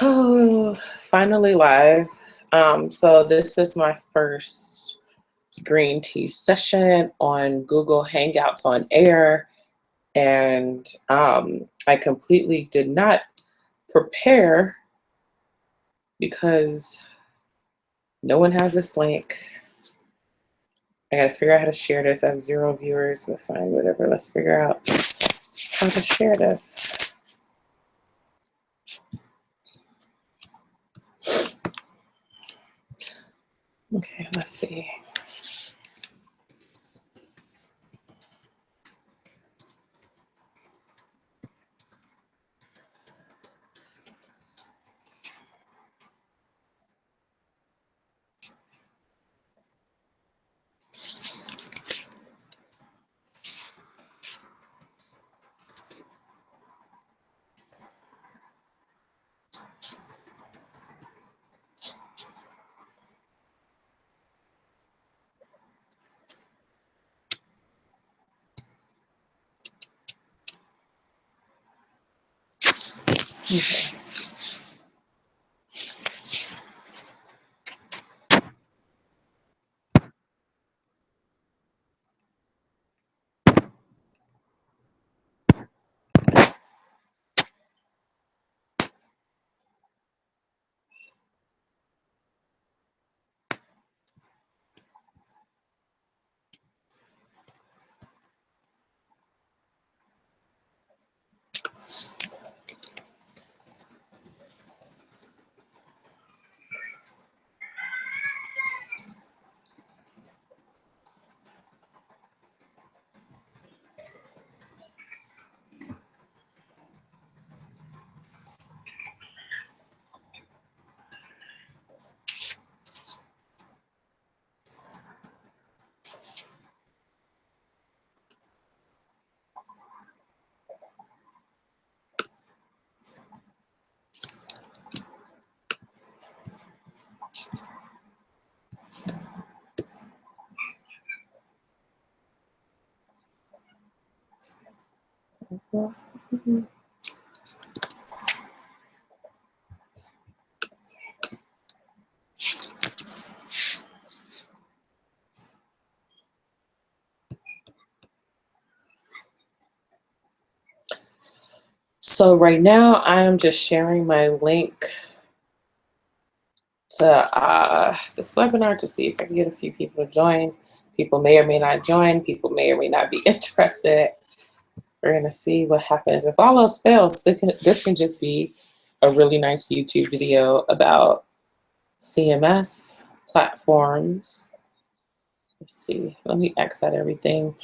Oh, finally live. So this is my first green tea session on Google Hangouts on Air, and I completely did not prepare because no one has this link. I gotta figure out how to share this. I have 0 viewers, but fine, whatever. Let's figure out how to share this. Okay, let's see. Okay. So right now I am just sharing my link to this webinar to see if I can get a few people to join. People may or may not join. People may or may not be interested. We're gonna see what happens. If all else fails, this can just be a really nice YouTube video about CMS platforms. Let's see, let me exit everything.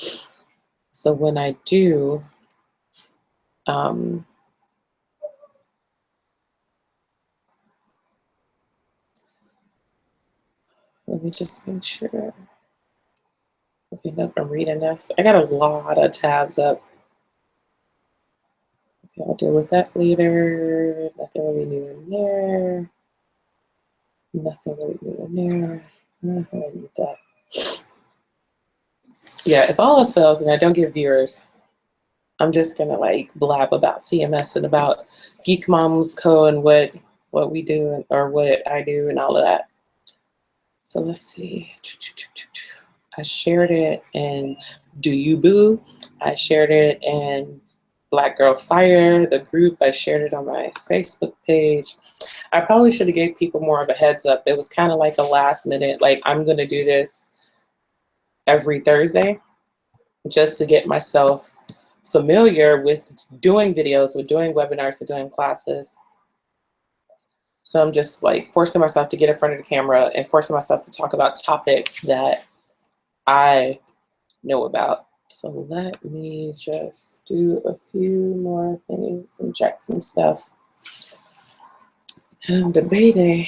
So when I do, let me just make sure. Okay, nope, I'm reading this. I got a lot of tabs up. Okay, I'll deal with that later. Nothing really new in there. Nothing really new in there. I don't need that. Yeah, if all else fails and I don't get viewers, I'm just gonna like blab about CMS and about Geek Moms Co. and what we do or what I do and all of that. So let's see. I shared it in Do You Boo. I shared it in Black Girl Fire, the group. I shared it on my Facebook page. I probably should have gave people more of a heads up. It was kind of like a last minute, like I'm gonna do this every Thursday just to get myself familiar with doing videos, with doing webinars, with doing classes. So I'm just like forcing myself to get in front of the camera and forcing myself to talk about topics that I know about. So let me just do a few more things and check some stuff. I'm debating.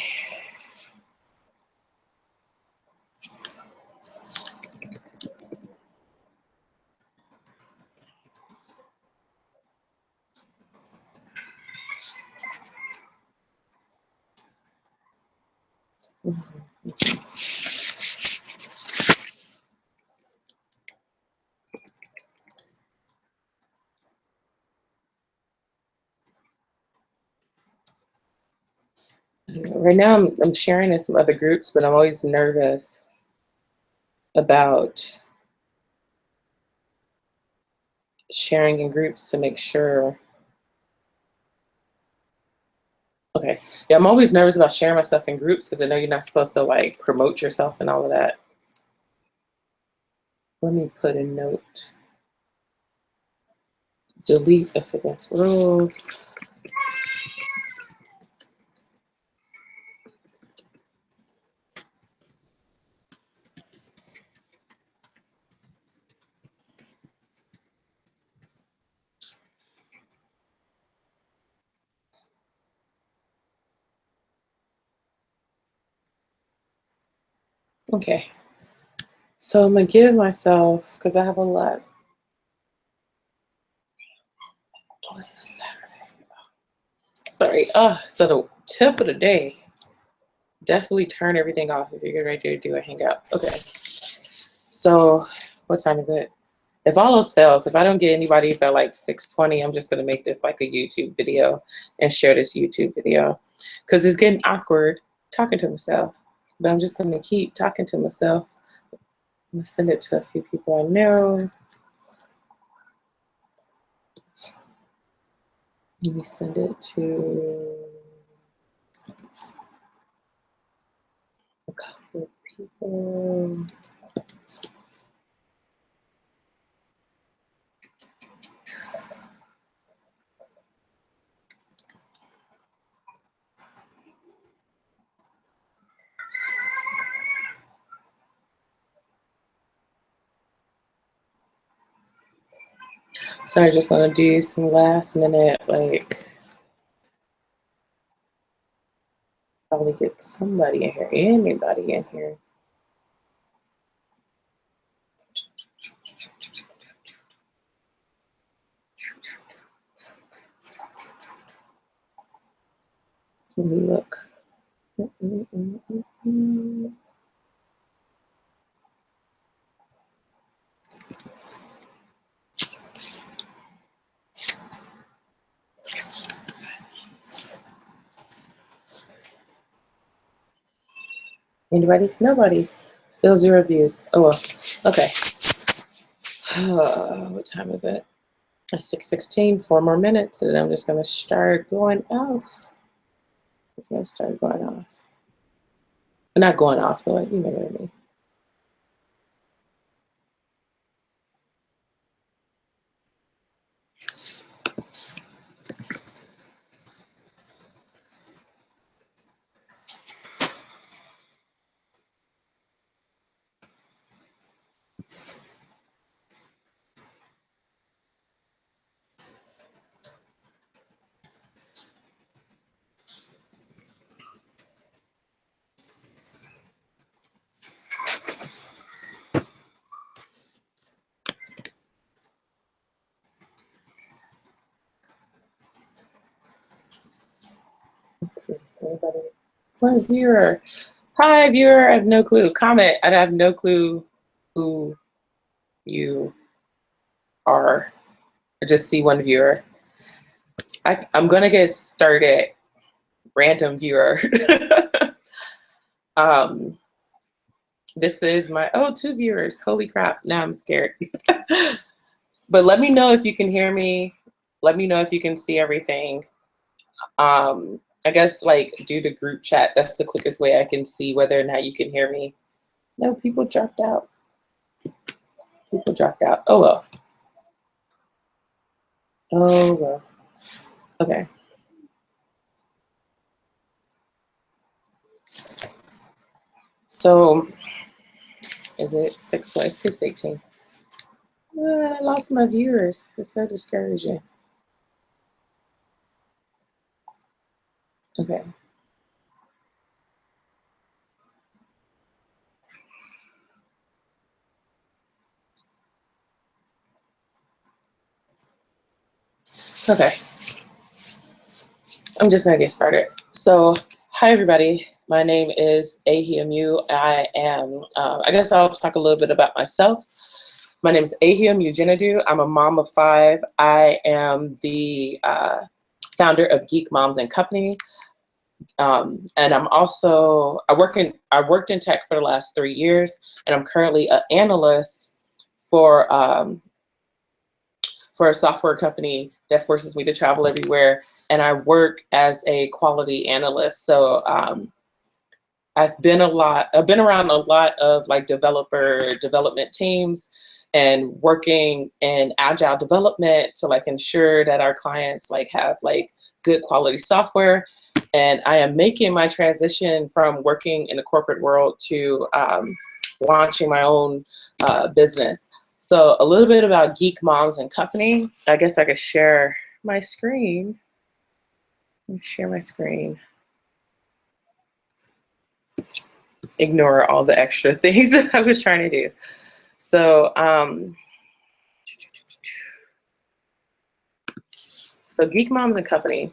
Right now I'm sharing in some other groups, but I'm always nervous about sharing in groups to make sure. Okay. Yeah, I'm always nervous about sharing my stuff in groups because I know you're not supposed to like promote yourself and all of that. Let me put a note. Delete the fitness rules. Okay. So I'm gonna give myself, because I have a lot. What's this Saturday? Sorry. So the tip of the day, definitely turn everything off if you're getting ready to do a hangout. Okay. So what time is it? If all else fails, if I don't get anybody by like 6:20, I'm just gonna make this like a YouTube video and share this YouTube video because it's getting awkward talking to myself. But I'm just gonna keep talking to myself. I'm gonna send it to a few people I know. Let me send it to a couple of people. So I just want to do some last minute, like, probably get somebody in here, anybody in here. Let me look. Anybody? Nobody. Still 0 views. Oh well. Okay. What time is it? It's 6:16. 4 more minutes, and then I'm just gonna start going off. It's gonna start going off. Not going off, but like, you know what I mean. Let's see. Anybody? One viewer. Hi, viewer. I have no clue. Comment. I have no clue who you are. I just see one viewer. I'm gonna get started. Random viewer. This is my 2 viewers. Holy crap! Now I'm scared. But let me know if you can hear me. Let me know if you can see everything. I guess like do the group chat. That's the quickest way I can see whether or not you can hear me. No, people dropped out. People dropped out. Oh well. Oh well. Okay. So is it 6:18? I lost my viewers. It's so discouraging. Okay. Okay. I'm just gonna get started. So, hi everybody. My name is Ahiamu. I am. I guess I'll talk a little bit about myself. My name is Ahiamu Jinadu. I'm a mom of 5. I am the founder of Geek Moms and Company. And I worked in tech for the last 3 years, and I'm currently an analyst for a software company that forces me to travel everywhere. And I work as a quality analyst. So I've been around a lot of like development teams and working in agile development to like ensure that our clients like have like good quality software. And I am making my transition from working in the corporate world to launching my own business. So a little bit about Geek Moms and Company. I guess I could share my screen. Let me share my screen. Ignore all the extra things that I was trying to do. So, Geek Moms and Company.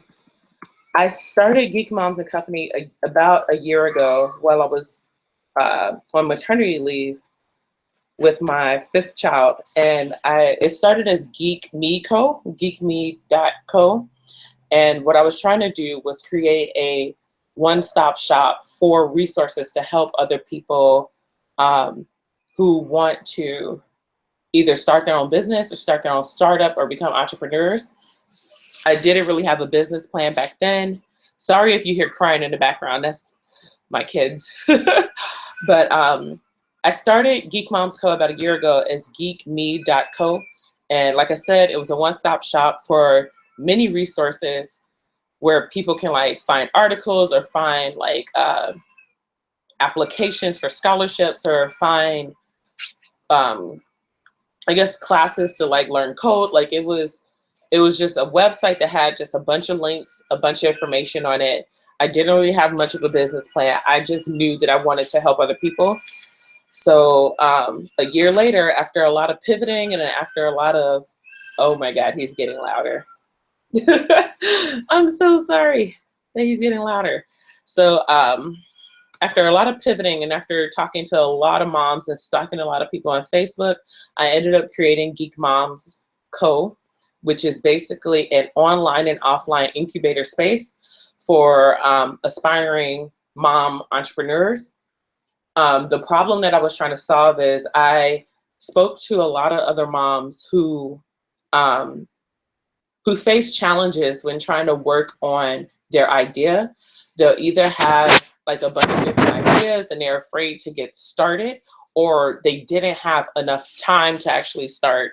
I started Geek Moms and Company about a year ago while I was on maternity leave with my 5th child, and it started as Geek Me Co, geekme.co, and what I was trying to do was create a one-stop shop for resources to help other people who want to either start their own business or start their own startup or become entrepreneurs. I didn't really have a business plan back then. Sorry if you hear crying in the background, that's my kids. But I started Geek Moms Co about a year ago as geekme.co. And like I said, it was a one-stop shop for many resources where people can like find articles or find like applications for scholarships or find, I guess, classes to like learn code. Like it was just a website that had just a bunch of links, a bunch of information on it. I didn't really have much of a business plan. I just knew that I wanted to help other people. So a year later, after a lot of pivoting and after a lot of, oh my God, he's getting louder. I'm so sorry that he's getting louder. So after a lot of pivoting and after talking to a lot of moms and stalking a lot of people on Facebook, I ended up creating Geek Moms Co, which is basically an online and offline incubator space for aspiring mom entrepreneurs. The problem that I was trying to solve is I spoke to a lot of other moms who face challenges when trying to work on their idea. They'll either have like a bunch of different ideas and they're afraid to get started, or they didn't have enough time to actually start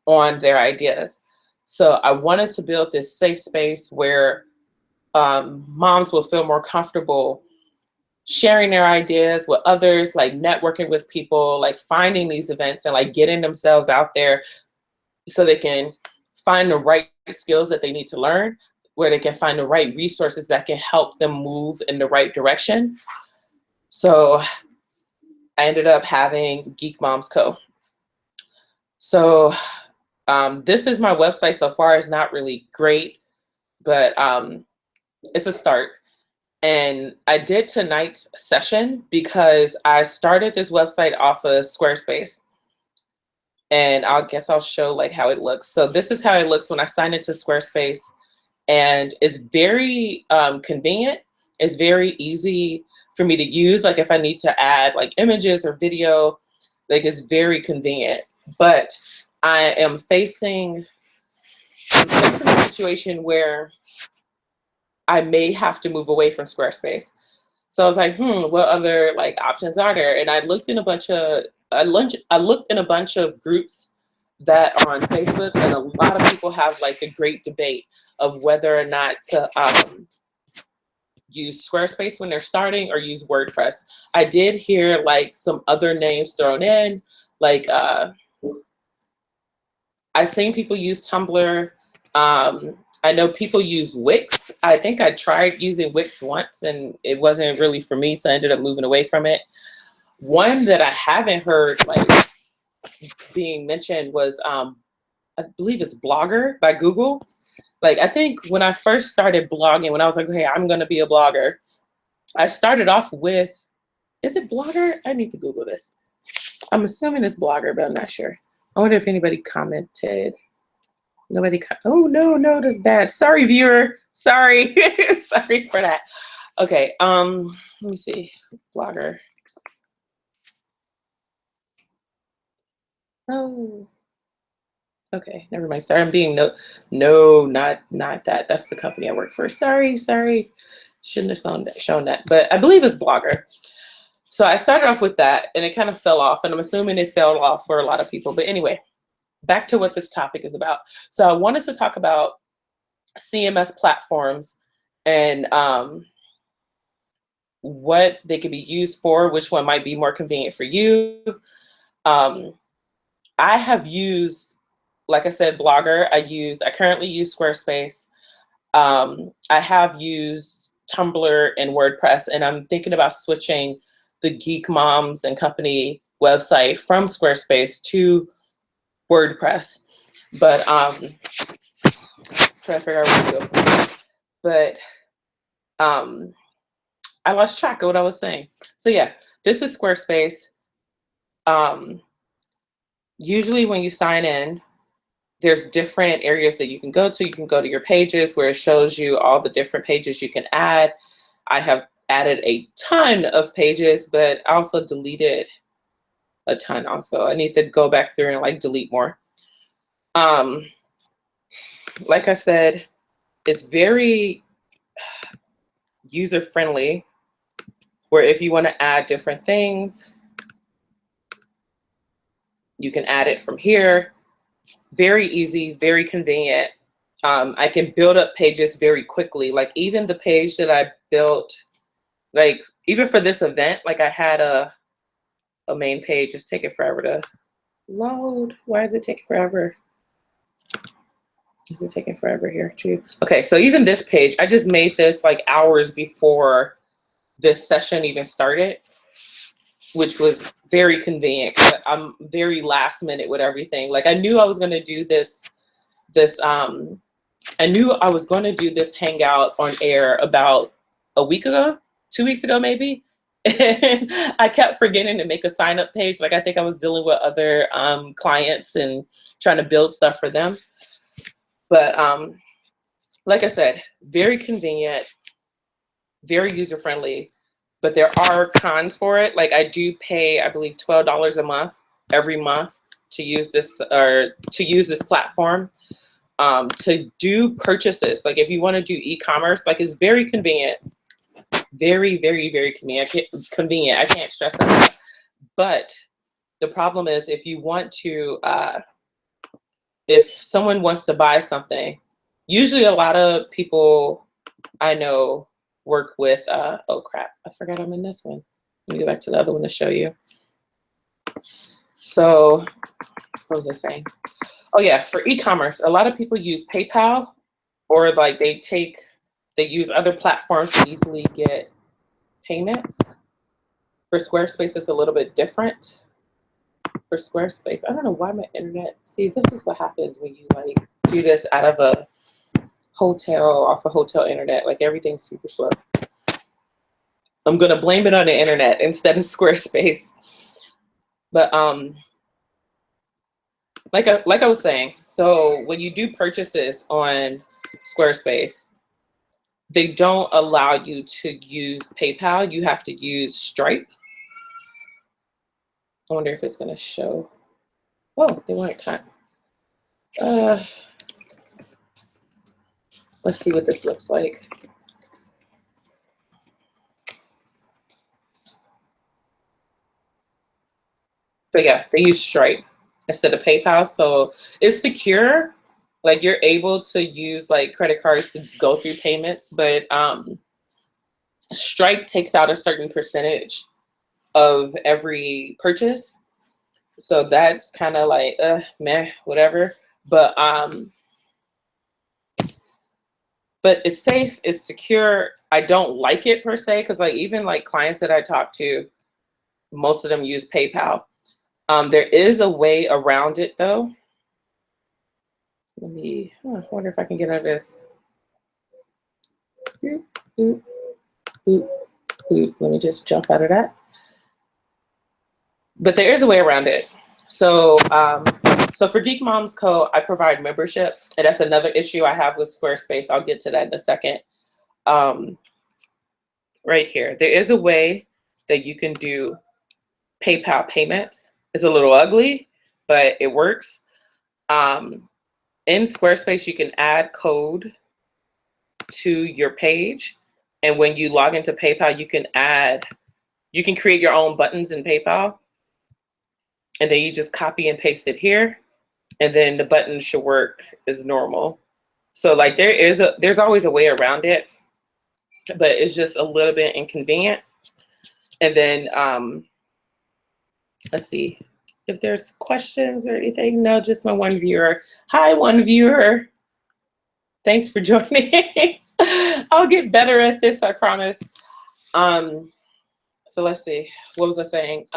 on their ideas. So I wanted to build this safe space where moms will feel more comfortable sharing their ideas with others, like networking with people, like finding these events and like getting themselves out there so they can find the right skills that they need to learn, where they can find the right resources that can help them move in the right direction. So I ended up having Geek Moms Co. So this is my website so far. It's not really great, but it's a start. And I did tonight's session because I started this website off of Squarespace. And I guess I'll show like how it looks. So this is how it looks when I sign into Squarespace. And it's very convenient. It's very easy for me to use. Like if I need to add like images or video, like it's very convenient. But I am facing a situation where I may have to move away from Squarespace. So I was like, what other like options are there? And I looked in a bunch of groups that are on Facebook, and a lot of people have like a great debate of whether or not to use Squarespace when they're starting or use WordPress. I did hear like some other names thrown in, like I've seen people use Tumblr. I know people use Wix. I think I tried using Wix once and it wasn't really for me, so I ended up moving away from it. One that I haven't heard like being mentioned was, I believe it's Blogger by Google. Like I think when I first started blogging, when I was like, hey, I'm gonna be a blogger, I started off with, is it Blogger? I need to Google this. I'm assuming it's Blogger, but I'm not sure. I wonder if anybody commented. Nobody, oh no, that's bad. Sorry, viewer, sorry, sorry for that. Okay, let me see. Blogger. Oh, okay, never mind. Sorry, I'm being not that. That's the company I work for. Sorry. Shouldn't have shown that, but I believe it's Blogger. So I started off with that, and it kind of fell off, and I'm assuming it fell off for a lot of people. But anyway, back to what this topic is about. So I wanted to talk about CMS platforms and what they could be used for, which one might be more convenient for you. I have used, like I said, Blogger. I currently use Squarespace. I have used Tumblr and WordPress, and I'm thinking about switching the Geek Moms and Company website from Squarespace to WordPress. But trying to figure out where to go. But I lost track of what I was saying. So yeah, this is Squarespace. Usually when you sign in, there's different areas that you can go to. You can go to your pages where it shows you all the different pages you can add. I have added a ton of pages, but I also deleted a ton also. I need to go back through and like delete more. Like I said, it's very user-friendly, where if you want to add different things, you can add it from here. Very easy, very convenient. I can build up pages very quickly. Like even the page that I built, like even for this event, like I had a main page. It's taking forever to load. Why is it taking forever? Is it taking forever here too? Okay, so even this page, I just made this like hours before this session even started, which was very convenient. I'm very last minute with everything. Like I knew I was going to do this I knew I was going to do this hangout on air about a week ago, 2 weeks ago, maybe. And I kept forgetting to make a sign up page. Like I think I was dealing with other clients and trying to build stuff for them. But like I said, very convenient, very user friendly, but there are cons for it. Like I do pay, I believe, $12 a month every month to use this platform. To do purchases. Like if you want to do e-commerce, like it's very convenient, very convenient. I can't stress that enough. But the problem is if you want to, if someone wants to buy something, usually a lot of people I know work with, oh crap, I forgot I'm in this one. Let me go back to the other one to show you. So what was I saying? Oh yeah, for e-commerce, a lot of people use PayPal, or like they use other platforms to easily get payments. For Squarespace, it's a little bit different. For Squarespace, I don't know why my internet, see, this is what happens when you like do this out of a hotel, off a hotel internet, like everything's super slow. I'm gonna blame it on the internet instead of Squarespace. But like I was saying, so when you do purchases on Squarespace, they don't allow you to use PayPal. You have to use Stripe. I wonder if it's going to show. Oh, they want to cut. Let's see what this looks like. So yeah, they use Stripe instead of PayPal. So it's secure. Like you're able to use like credit cards to go through payments, but Stripe takes out a certain percentage of every purchase. So that's kind of like, meh, whatever. But it's safe, it's secure. I don't like it per se, because like even like clients that I talk to, most of them use PayPal. There is a way around it though. Let me, I wonder if I can get out of this. Boop, boop, boop, boop. Let me just jump out of that. But there is a way around it. So, so for Geek Moms Co., I provide membership, and that's another issue I have with Squarespace. I'll get to that in a second. right here. There is a way that you can do PayPal payments. It's a little ugly, but it works. In Squarespace, you can add code to your page. And when you log into PayPal, you can create your own buttons in PayPal. And then you just copy and paste it here. And then the button should work as normal. So like there's always a way around it, but it's just a little bit inconvenient. And then let's see if there's questions or anything. No, just my one viewer. Hi, one viewer. Thanks for joining. I'll get better at this, I promise. So let's see. What was I saying?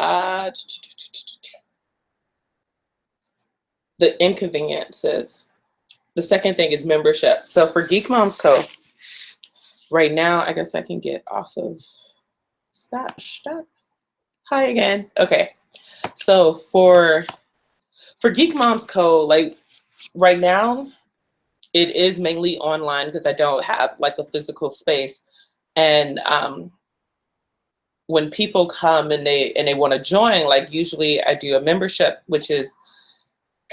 The inconveniences. The second thing is membership. So for Geek Moms Co. right now, I guess I can get off of stop. Hi again. Okay. So for Geek Moms Co., like right now, it is mainly online because I don't have like a physical space. And when people come and they want to join, like usually I do a membership, which is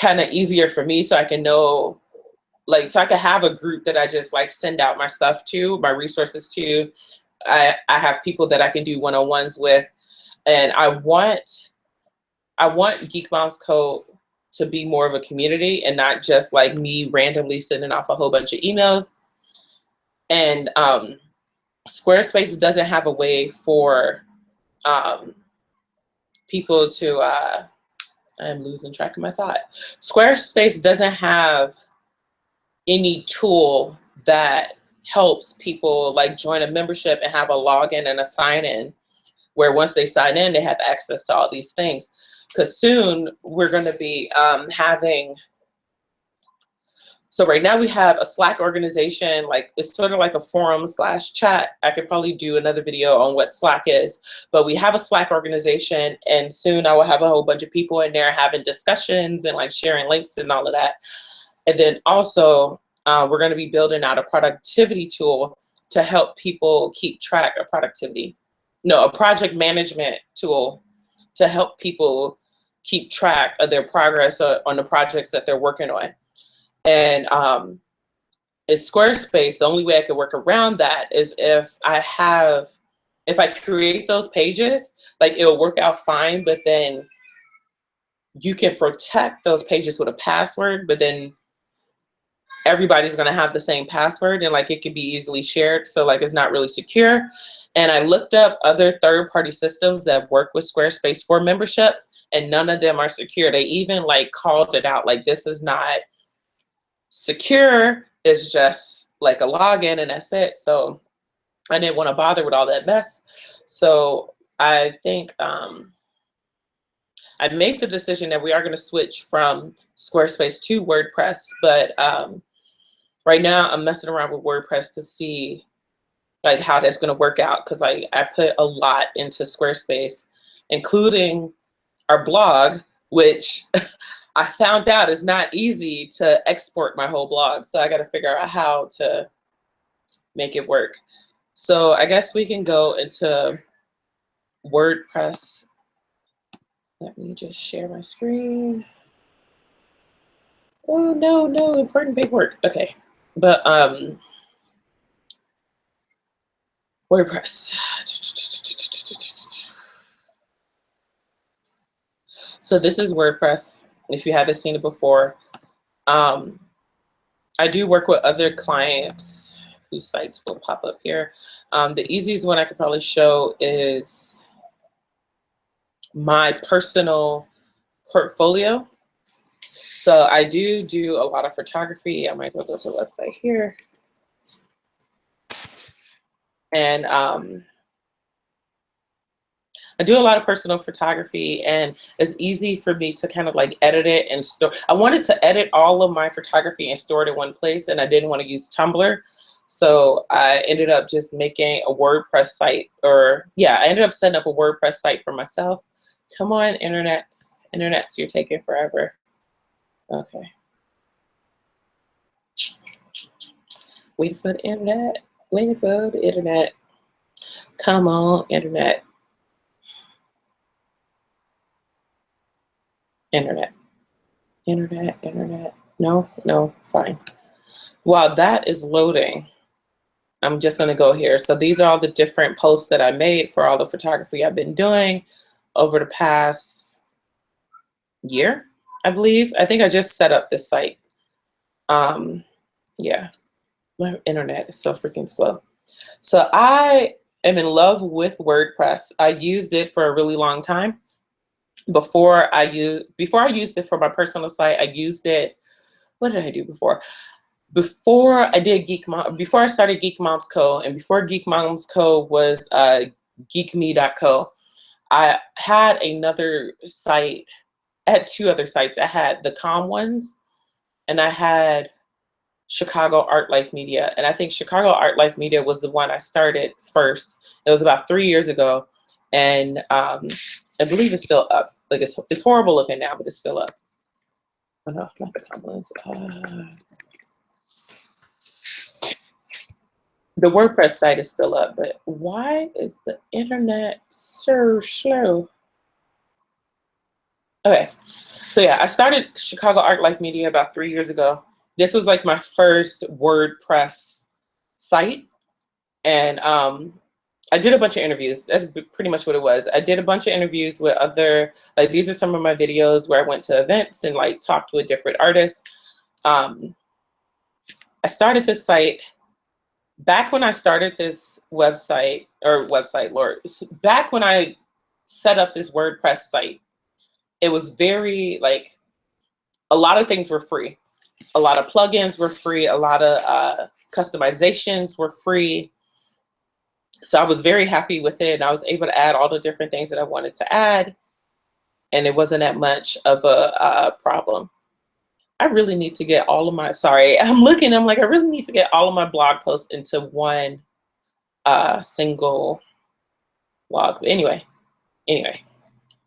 kind of easier for me, so I can know, like, so I can have a group that I just like send out my stuff to, my resources to. I have people that I can do one-on-ones with, and I want Geek Moms Co. to be more of a community and not just like me randomly sending off a whole bunch of emails. And Squarespace doesn't have a way for people to, I'm losing track of my thought. Squarespace doesn't have any tool that helps people like join a membership and have a login and a sign in, where once they sign in, they have access to all these things. Because soon we're going to be having, so right now we have a Slack organization, like it's sort of like a forum/chat. I could probably do another video on what Slack is, but we have a Slack organization, and soon I will have a whole bunch of people in there having discussions and like sharing links and all of that. And then also we're going to be building out a productivity tool to help people keep track of productivity. No, a project management tool to help people keep track of their progress on the projects that they're working on. And it's Squarespace. The only way I could work around that is if I create those pages, like it'll work out fine, but then you can protect those pages with a password, but then everybody's going to have the same password, and like it could be easily shared. So like it's not really secure. And I looked up other third-party systems that work with Squarespace for memberships, and none of them are secure. They even like called it out, like this is not secure, it's just like a login and that's it. So I didn't want to bother with all that mess. So I think I made the decision that we are going to switch from Squarespace to WordPress, but right now I'm messing around with WordPress to see like how that's going to work out, because I put a lot into Squarespace, including our blog, which I found out is not easy to export my whole blog. So I got to figure out how to make it work. So I guess we can go into WordPress. Let me just share my screen. Oh, no, important paperwork. Okay. But WordPress. So this is WordPress, if you haven't seen it before. I do work with other clients whose sites will pop up here. The easiest one I could probably show is my personal portfolio. So I do a lot of photography. I might as well go to the website here. And I do a lot of personal photography, and it's easy for me to kind of like edit it and store. I wanted to edit all of my photography and store it in one place, and I didn't want to use Tumblr. So I ended up just making a WordPress site, I ended up setting up a WordPress site for myself. Come on, internets, you're taking forever. Okay. Waiting for the internet. Come on, internet. Internet. Internet. Internet. No, no, fine. While that is loading, I'm just going to go here. So these are all the different posts that I made for all the photography I've been doing over the past year, I believe. I think I just set up this site. Yeah, my internet is so freaking slow. So I am in love with WordPress. I used it for a really long time. Before I used it for my personal site, I used it. What did I do before? Before I did before I started Geek Moms Co. and before Geek Moms Co. was geekme.co, I had another site. I had two other sites. I had the calm ones, and I had Chicago Art Life Media. And I think Chicago Art Life Media was the one I started first. It was about 3 years ago. And I believe it's still up. Like it's horrible looking now, but it's still up. Oh no, not the comments. The WordPress site is still up, but why is the internet so slow? Okay, so yeah, I started Chicago Art Life Media about 3 years ago. This was like my first WordPress site, and I did a bunch of interviews. That's pretty much what it was. I did a bunch of interviews with other, like these are some of my videos where I went to events and like talked with different artists. I started this site back when I started this website, Lord, back when I set up this WordPress site. It was very like, a lot of things were free. A lot of plugins were free. A lot of customizations were free. So I was very happy with it. And I was able to add all the different things that I wanted to add. And it wasn't that much of a problem. I really need to get all of my, sorry, I'm like, I really need to get all of my blog posts into one single blog. But anyway,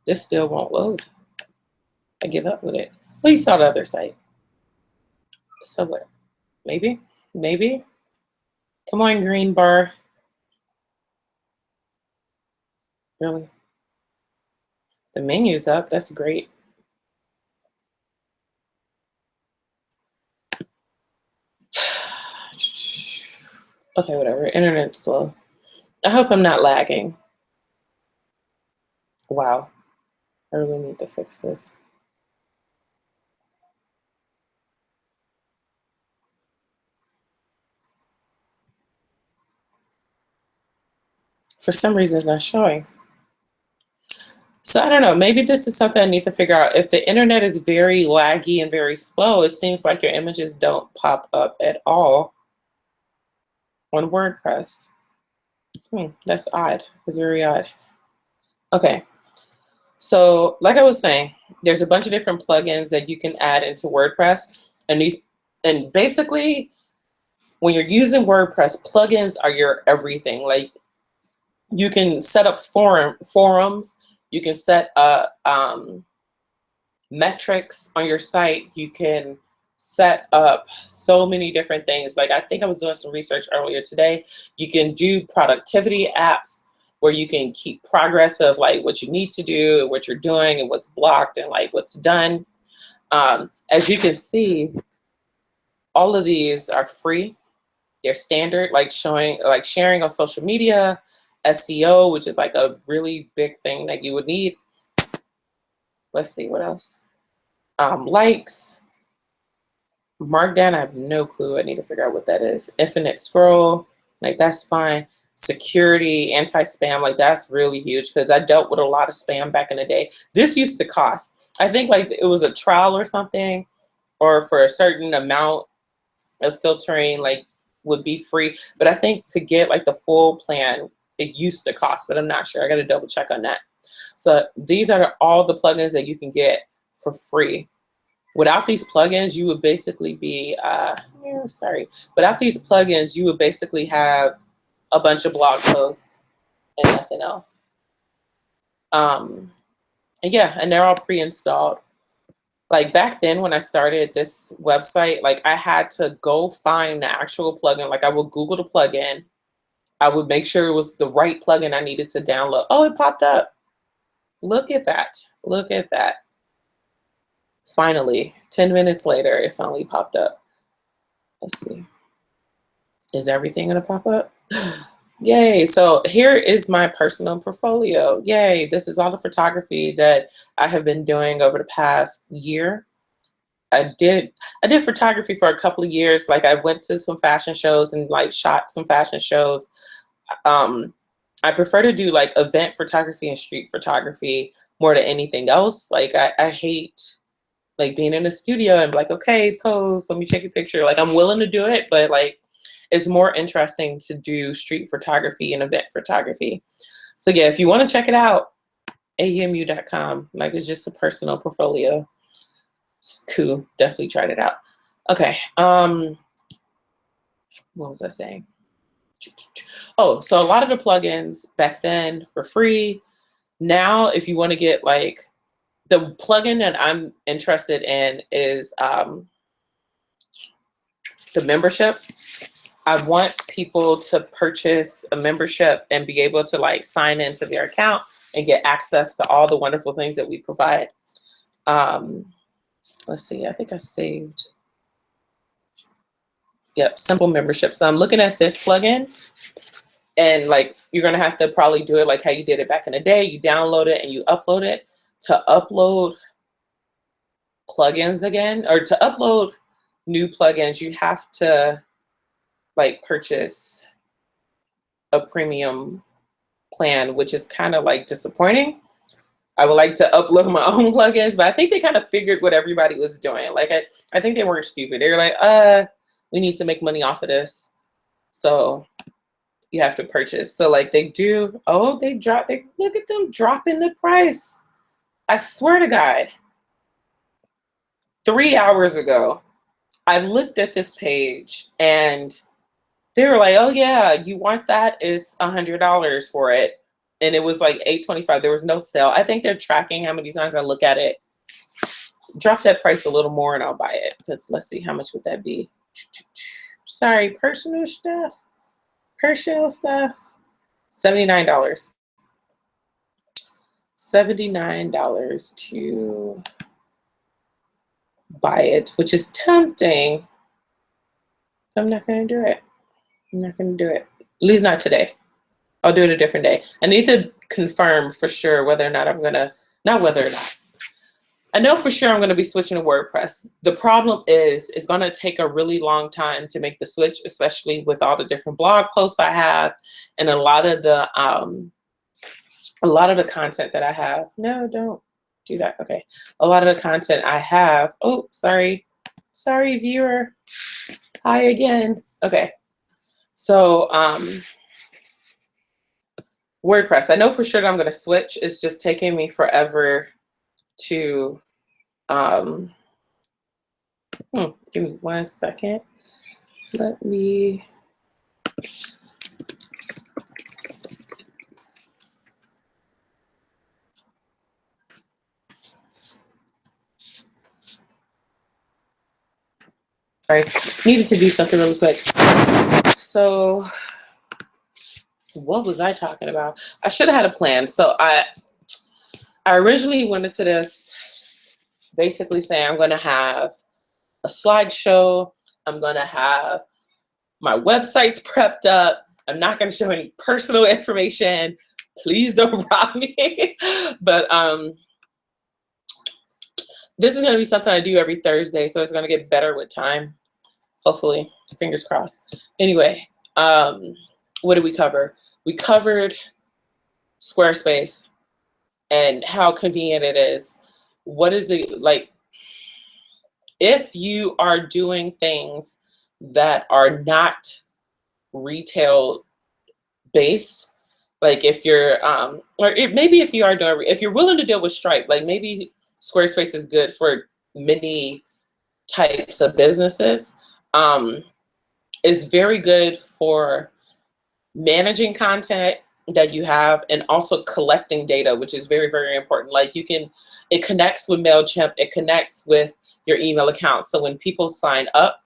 this still won't load. I give up with it. Well, you saw the other site. So what? Maybe? Come on, green bar. Really? The menu's up. That's great. Okay, whatever. Internet's slow. I hope I'm not lagging. Wow. I really need to fix this. For some reason, it's not showing. So I don't know. Maybe this is something I need to figure out. If the internet is very laggy and very slow, it seems like your images don't pop up at all on WordPress. That's odd. It's very odd. Okay. So like I was saying, there's a bunch of different plugins that you can add into WordPress. And basically, when you're using WordPress, plugins are your everything. Like you can set up forums, you can set up metrics on your site, you can set up so many different things. Like I think I was doing some research earlier today. You can do productivity apps where you can keep progress of like what you need to do, what you're doing, and what's blocked, and like what's done. As you can see, all of these are free. They're standard, like sharing on social media, SEO, which is like a really big thing that you would need. Let's see what else. Likes, Markdown, I have no clue. I need to figure out what that is. Infinite scroll, like that's fine. Security, anti-spam, like that's really huge because I dealt with a lot of spam back in the day. This used to cost, I think like it was a trial or something, or for a certain amount of filtering like would be free. But I think to get like the full plan, it used to cost, but I'm not sure. I got to double check on that. So these are all the plugins that you can get for free. Without these plugins, you would basically be, without these plugins, you would basically have a bunch of blog posts and nothing else. And yeah, and they're all pre-installed. Like back then when I started this website, like I had to go find the actual plugin. Like I would Google the plugin. I would make sure it was the right plugin I needed to download. Oh, it popped up. Look at that. Look at that. Finally, 10 minutes later, it finally popped up. Let's see. Is everything gonna pop up? Yay. So here is my personal portfolio. Yay. This is all the photography that I have been doing over the past year. I did photography for a couple of years. Like I went to some fashion shows and like shot some fashion shows. I prefer to do like event photography and street photography more than anything else. Like I hate like being in a studio and like, okay, pose, let me take a picture. Like I'm willing to do it, but like it's more interesting to do street photography and event photography. So yeah, if you want to check it out, aemu.com. Like it's just a personal portfolio. It's cool. Definitely tried it out. Okay. What was I saying? Oh, so a lot of the plugins back then were free. Now, if you want to get like the plugin that I'm interested in is the membership. I want people to purchase a membership and be able to like sign into their account and get access to all the wonderful things that we provide. Let's see, I think I saved. Yep, simple membership. So I'm looking at this plugin and like you're gonna have to probably do it like how you did it back in the day. You download it and you upload it. To upload plugins again, or to upload new plugins, you have to like purchase a premium plan, which is kind of like disappointing. I would like to upload my own plugins, but I think they kind of figured what everybody was doing. Like I think they weren't stupid. They were like, we need to make money off of this. So you have to purchase. So like they do, oh, they look at them dropping the price. I swear to God, 3 hours ago, I looked at this page and they were like, oh yeah, you want that? It's $100 for it. And it was like $8.25. There was no sale. I think they're tracking how many times I look at it. Drop that price a little more and I'll buy it. Because let's see, how much would that be? Sorry, personal stuff. Personal stuff. $79. $79 to buy it, which is tempting. I'm not going to do it. I'm not going to do it. At least not today. I'll do it a different day. I need to confirm for sure whether or not I'm going to, not whether or not. I know for sure I'm going to be switching to WordPress. The problem is it's going to take a really long time to make the switch, especially with all the different blog posts I have and a lot of the content that I have. No, don't do that. Okay. A lot of the content I have. Oh, sorry. Sorry, viewer. Hi again. Okay. So, WordPress. I know for sure that I'm going to switch. It's just taking me forever to, give me 1 second. Let me, sorry, needed to do something really quick. So what was I talking about? I should have had a plan. So I originally went into this basically saying I'm going to have a slideshow. I'm going to have my websites prepped up. I'm not going to show any personal information. Please don't rob me. But this is going to be something I do every Thursday, so it's going to get better with time. Hopefully, fingers crossed. Anyway, what did we cover? We covered Squarespace and how convenient it is. What is it like? If you are doing things that are not retail based, like if you're, maybe if you are doing, if you're willing to deal with Stripe, like maybe Squarespace is good for many types of businesses. It's very good for managing content that you have and also collecting data, which is very, very important. Like it connects with MailChimp, it connects with your email account. So when people sign up,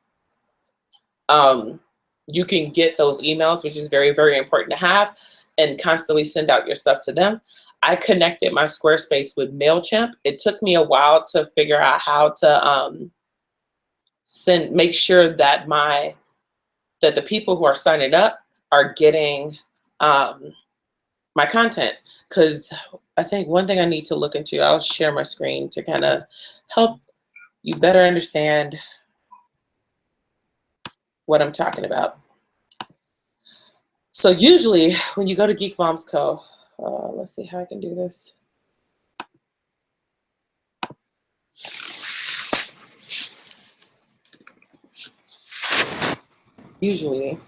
you can get those emails, which is very, very important to have, and constantly send out your stuff to them. I connected my Squarespace with MailChimp. It took me a while to figure out how to make sure that the people who are signing up are getting my content. Because I think one thing I need to look into, I'll share my screen to kind of help you better understand what I'm talking about. So usually when you go to Geek Moms Co., let's see how I can do this. Usually,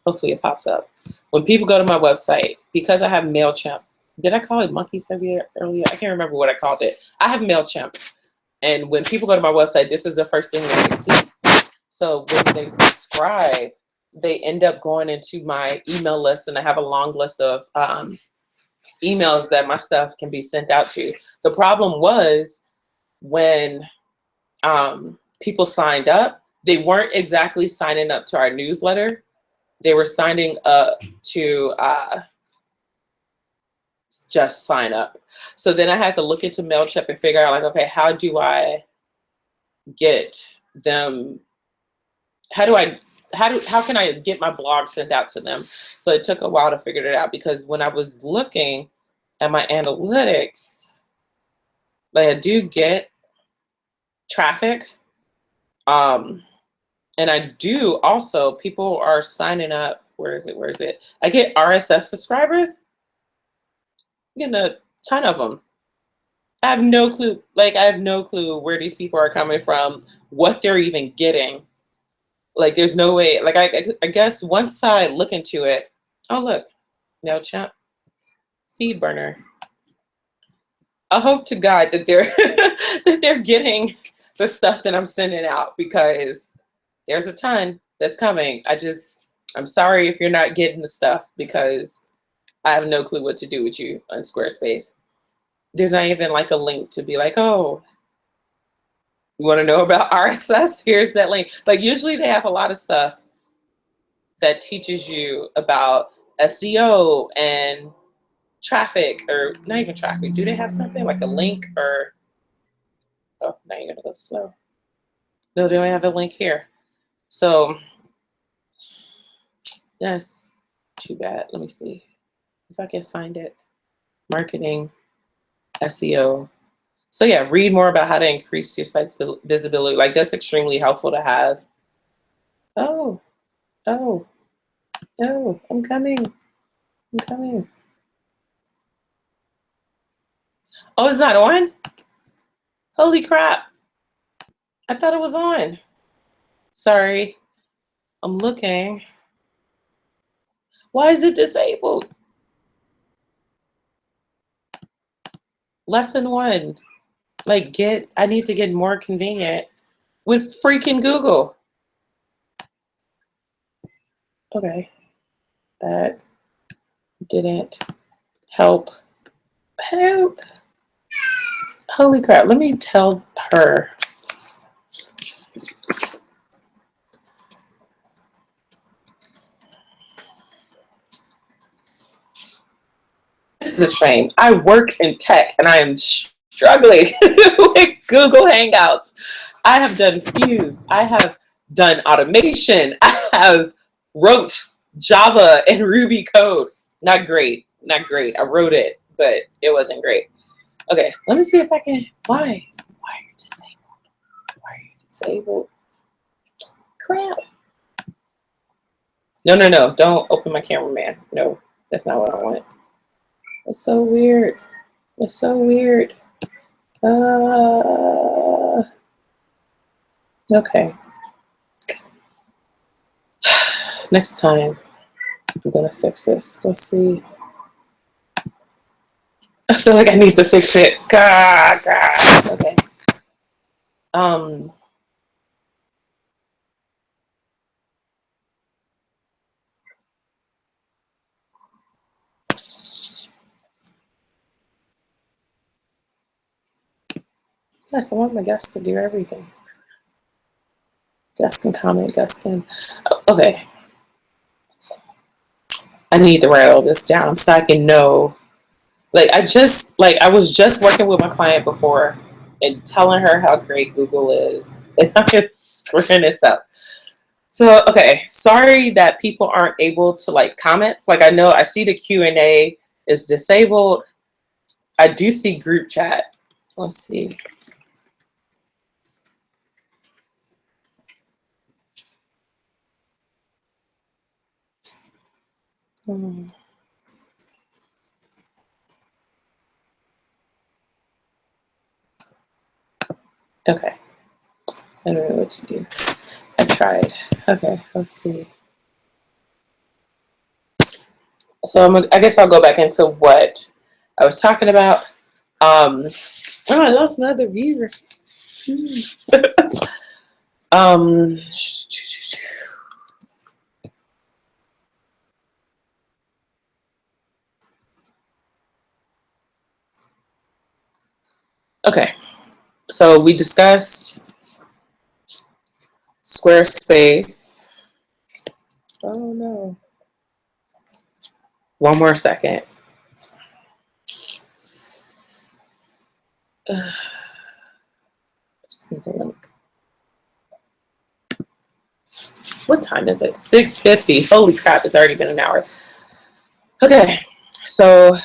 hopefully it pops up. When people go to my website, because I have MailChimp, did I call it Monkey Savior earlier? I can't remember what I called it. I have MailChimp. And when people go to my website, this is the first thing that they see. So when they subscribe, they end up going into my email list, and I have a long list of emails that my stuff can be sent out to. The problem was when people signed up, they weren't exactly signing up to our newsletter. They were signing up to just sign up. So then I had to look into MailChimp and figure out, like, okay, how do I get them? How can I get my blog sent out to them? So it took a while to figure it out, because when I was looking at my analytics, like, I do get traffic. And I do also, people are signing up. Where is it? I get RSS subscribers. I'm getting a ton of them. I have no clue. Like, I have no clue where these people are coming from, what they're even getting. Like, there's no way. Like, I guess once I look into it, oh, look, MailChimp, FeedBurner. I hope to God that they're that they're getting the stuff that I'm sending out, because there's a ton that's coming. I'm sorry if you're not getting the stuff, because I have no clue what to do with you on Squarespace. There's not even like a link to be like, oh, you want to know about RSS? Here's that link. Like, usually they have a lot of stuff that teaches you about SEO and traffic, or not even traffic. Do they have something like a link? Or, oh, now you're gonna go slow. No, they don't have a link here. So that's too bad. Let me see if I can find it. Marketing, SEO. So yeah, read more about how to increase your site's visibility. Like, that's extremely helpful to have. Oh, I'm coming. Oh, it's not on? Holy crap. I thought it was on. Sorry. I'm looking. Why is it disabled? Lesson 1. Like, I need to get more convenient with freaking Google. Okay. That didn't help. Holy crap. Let me tell her. This is a shame. I work in tech and I am struggling with Google Hangouts. I have done Fuse. I have done automation. I have wrote Java and Ruby code. Not great. I wrote it, but it wasn't great. Okay, let me see if I can. Why are you disabled? Crap. No. Don't open my cameraman. No, that's not what I want. It's so weird. Okay. Next time, I'm gonna fix this. Let's see. I feel like I need to fix it. God. Okay. Yes, I want my guests to do everything. Guests can comment. Okay. I need to write all this down so I can know. Like I was just working with my client before and telling her how great Google is. And I'm screwing this up. So okay, sorry that people aren't able to like comments. Like I know I see the Q&A is disabled. I do see group chat. Let's see. Okay. I don't know what to do. I tried. Okay, let's see. So I guess I'll go back into what I was talking about. Oh, I lost another viewer. um, okay, so we discussed Squarespace. Oh no. One more second. Just need a link. What time is it? 6:50. Holy crap, it's already been an hour. Okay, so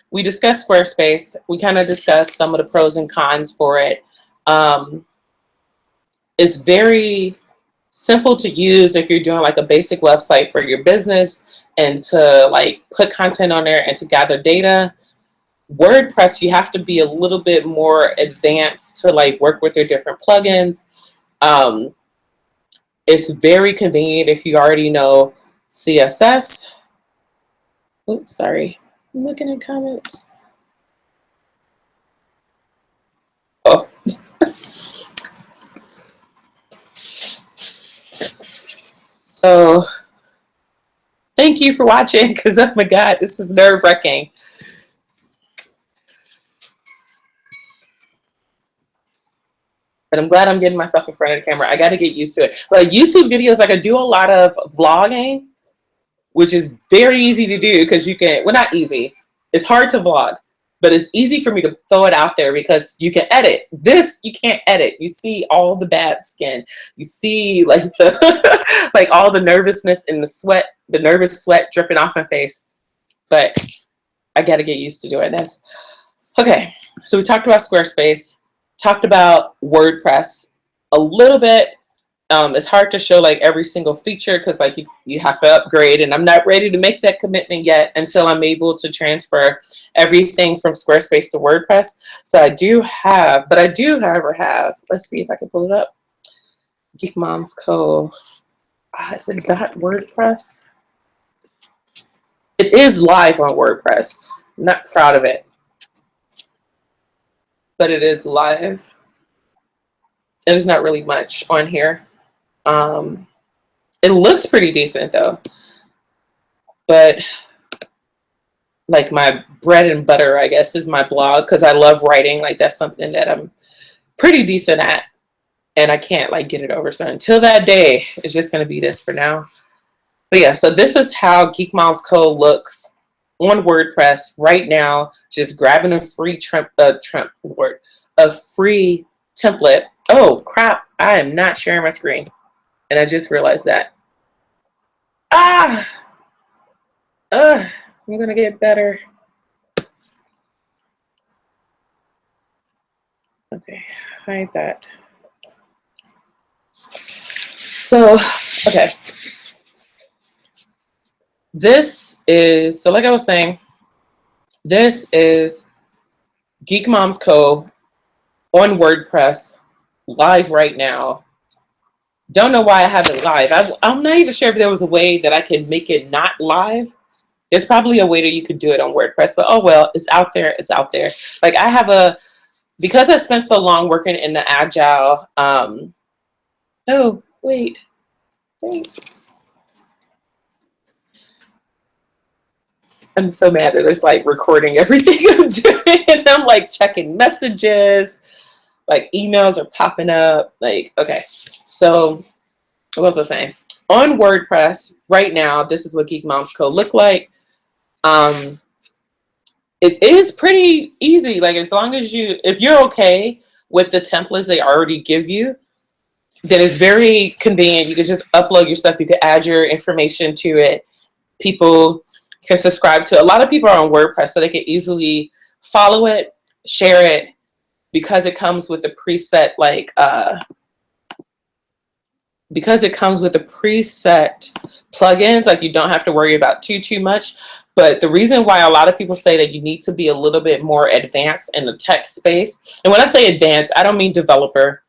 we discussed Squarespace. We kind of discussed some of the pros and cons for it. It's very simple to use if you're doing like a basic website for your business and to like put content on there and to gather data. WordPress, you have to be a little bit more advanced to like work with your different plugins. It's very convenient if you already know CSS. Oops, sorry. I'm looking at comments. Oh. So thank you for watching because oh my God, this is nerve-wracking. But I'm glad I'm getting myself in front of the camera. I got to get used to it. Like YouTube videos, like I do a lot of vlogging, which is very easy to do because you can, well, not easy. It's hard to vlog, but it's easy for me to throw it out there because you can edit. This, you can't edit. You see all the bad skin. You see like the, like all the nervousness and the sweat, the nervous sweat dripping off my face. But I got to get used to doing this. Okay, so we talked about Squarespace, talked about WordPress a little bit. It's hard to show like every single feature because like you have to upgrade, and I'm not ready to make that commitment yet until I'm able to transfer everything from Squarespace to WordPress. So I do have, but I do however have, let's see if I can pull it up. Geek Moms Co. Is it .WordPress? It is live on WordPress. I'm not proud of it, but it is live. There's not really much on here. It looks pretty decent though, but like my bread and butter, I guess, is my blog because I love writing. Like that's something that I'm pretty decent at, and I can't like get it over. So until that day, it's just gonna be this for now. But yeah, so this is how Geek Moms Co. looks on WordPress right now. Just grabbing a free a free template. Oh crap! I am not sharing my screen, and I just realized that. Ah, I'm gonna get better. Okay, hide that. So, okay. This is, so like I was saying, this is Geek Moms Co. on WordPress live right now. Don't know why I have it live. I'm not even sure if there was a way that I can make it not live. There's probably a way that you could do it on WordPress, but oh well, it's out there. It's out there. Like I have a, because I spent so long working in the Agile. Oh, wait. Thanks. I'm so mad that it's like recording everything I'm doing. And I'm like checking messages, like emails are popping up. Like, okay. So what was I saying? on WordPress right now, this is what Geek Moms Code look like. It is pretty easy. Like, as long as if you're okay with the templates they already give you, then it's very convenient. You can just upload your stuff. You can add your information to it. People can subscribe to it. A lot of people are on WordPress, so they can easily follow it, share it, because it comes with the preset, because it comes with the preset plugins, like, you don't have to worry about too much. But the reason why a lot of people say that you need to be a little bit more advanced in the tech space, and when I say advanced, I don't mean developer.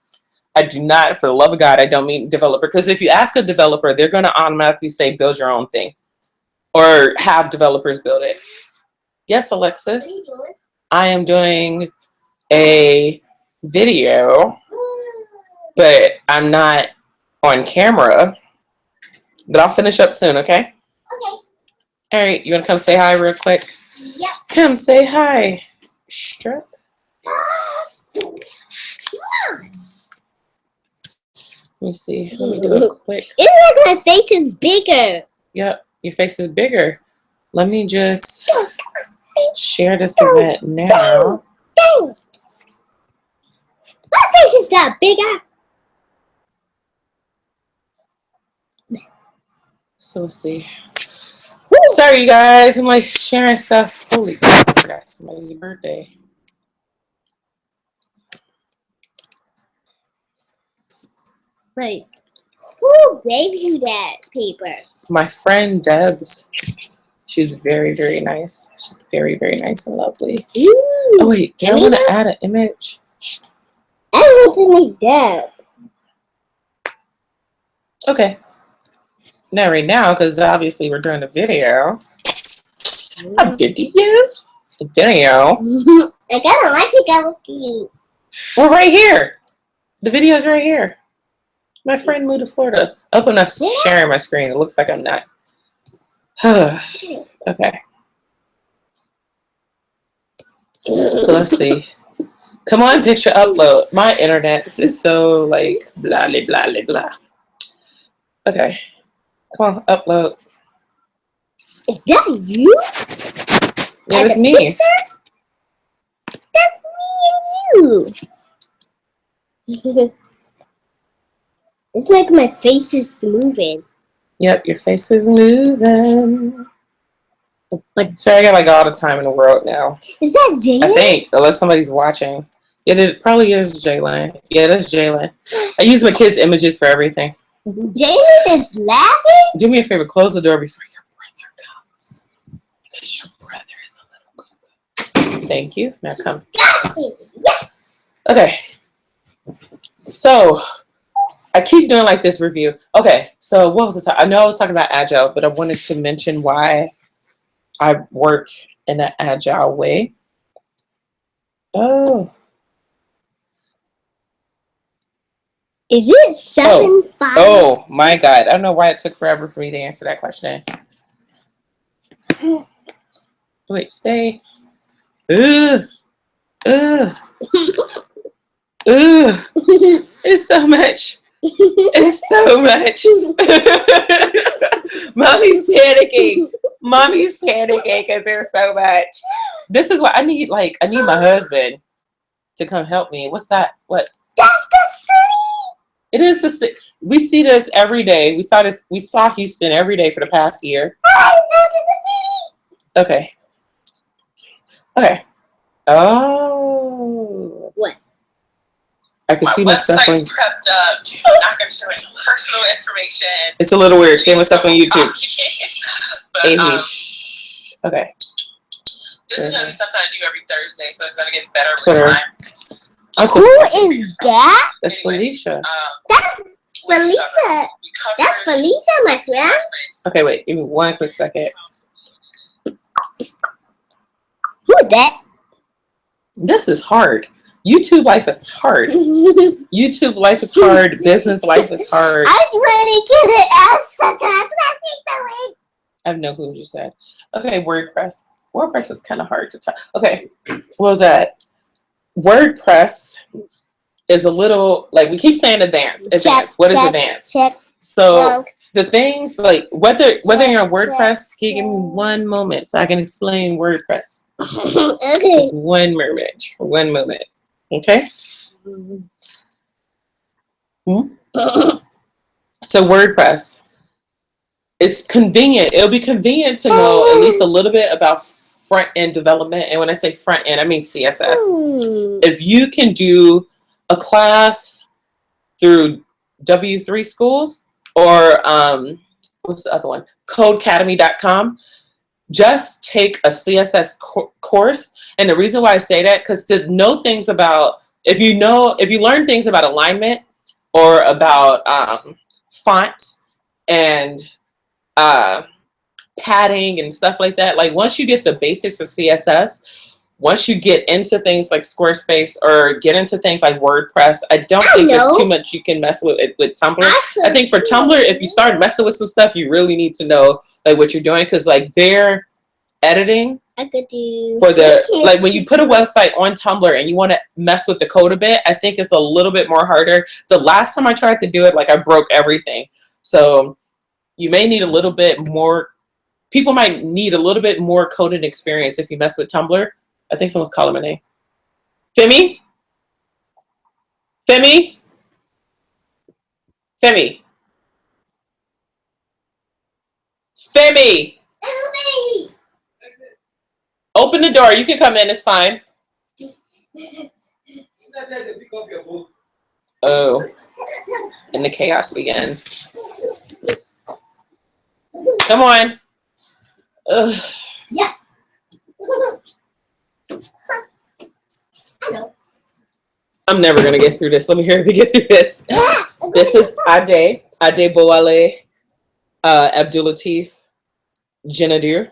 I do not, for the love of God, I don't mean developer. Because if you ask a developer, they're going to automatically say, build your own thing, or have developers build it. Yes, Alexis? What are you doing? I am doing a video, but I'm not on camera. But I'll finish up soon, okay? Okay. All right, you want to come say hi real quick? Yep. Come say hi. Strip. Let me see. Let me do it quick. It's like my face is bigger. Yep, your face is bigger. Let me just share this event now. My face is got bigger. So let's see. Sorry, you guys. I'm like sharing stuff. Holy crap, I forgot somebody's birthday. Wait, who gave you that paper? My friend Debs. She's very, very nice. She's very, very nice and lovely. Ooh, Oh, wait. Do I want to add an image? I want to make that. Okay. Not right now, because obviously we're doing a video. A video? The video. I kind of like to go with you. We're right here. The video's right here. My friend moved to Florida. Oh, I'm not sharing my screen. It looks like I'm not. Okay. So let's see. Come on, picture upload. My internet is so like blah, blah, blah, blah. Okay. Come on, upload. Is that you? Yeah, that's me. Picture? That's me and you. It's like my face is moving. Yep, your face is moving. But sorry, I got like all the time in the world now. Is that Jalen? I think, unless somebody's watching. Yeah, it probably is Jalen. Yeah, that's Jalen. I use my kids' images for everything. Jalen is laughing? Do me a favor, close the door before your brother comes. Because your brother is a little cuckoo. Thank you. Now come. Got him. Yes. Okay. So, I keep doing like this review. Okay, so what was the talk? I know I was talking about Agile, but I wanted to mention why I work in an Agile way. Oh. Is it 7-5? Oh my God. I don't know why it took forever for me to answer that question. Wait, stay. Ugh. Ugh. Ugh. It's so much. It's so much. Mommy's panicking. Mommy's panicking because there's so much. This is what I need. Like, I need my husband to come help me. What's that? What? That's the city. It is the city. We see this every day. We saw this. We saw Houston every day for the past year. I'm not in the city. Okay. Okay. Oh. What? I can see my stuff on. Prepped up. I'm not going to show any personal information. It's a little weird seeing my stuff on YouTube. But, Amy. Okay. This is going to be something I do every Thursday, so it's going to get better Twitter. with time. Who is that? That's Felicia. That's Felicia. That's Felicia, my friend. Okay, wait. Give me one quick second. Who is that? This is hard. YouTube life is hard. YouTube life is hard. Business life is hard. I'm trying to get it as sometimes I have no clue what you said. Okay, WordPress. WordPress is kind of hard to talk. Okay, what was that? WordPress is a little, like, we keep saying advanced. Advanced. What is advanced? Check. So the things like whether you're on Check, WordPress, can you give me check. 1 moment so I can explain WordPress? Okay. Just 1 moment. 1 moment. Okay? So WordPress. It's convenient. It'll be convenient to know at least a little bit about front end development. And when I say front end, I mean CSS. If you can do a class through W3 Schools or what's the other one? Codecademy.com. Just take a CSS course. And the reason why I say that, because to know things about, if you learn things about alignment or about fonts and padding and stuff like that, like once you get the basics of CSS, once you get into things like Squarespace or get into things like WordPress, I don't think there's too much you can mess with Tumblr. I think for Tumblr, if you start messing with some stuff, you really need to know like what you're doing, because like their editing I could do for like when you put a website on Tumblr and you want to mess with the code a bit, I think it's a little bit more harder. The last time I tried to do it, like I broke everything. So you may need a little bit more. People might need a little bit more coding experience if you mess with Tumblr. I think someone's calling my name. Femi? Femi? Femi? Femi! Open the door. You can come in. It's fine. Oh. And the chaos begins. Come on. Ugh. Yes. I know. I'm never going to get through this. Let me hear me get through this. This is Ade Bowale, Abdulatif Jenadir.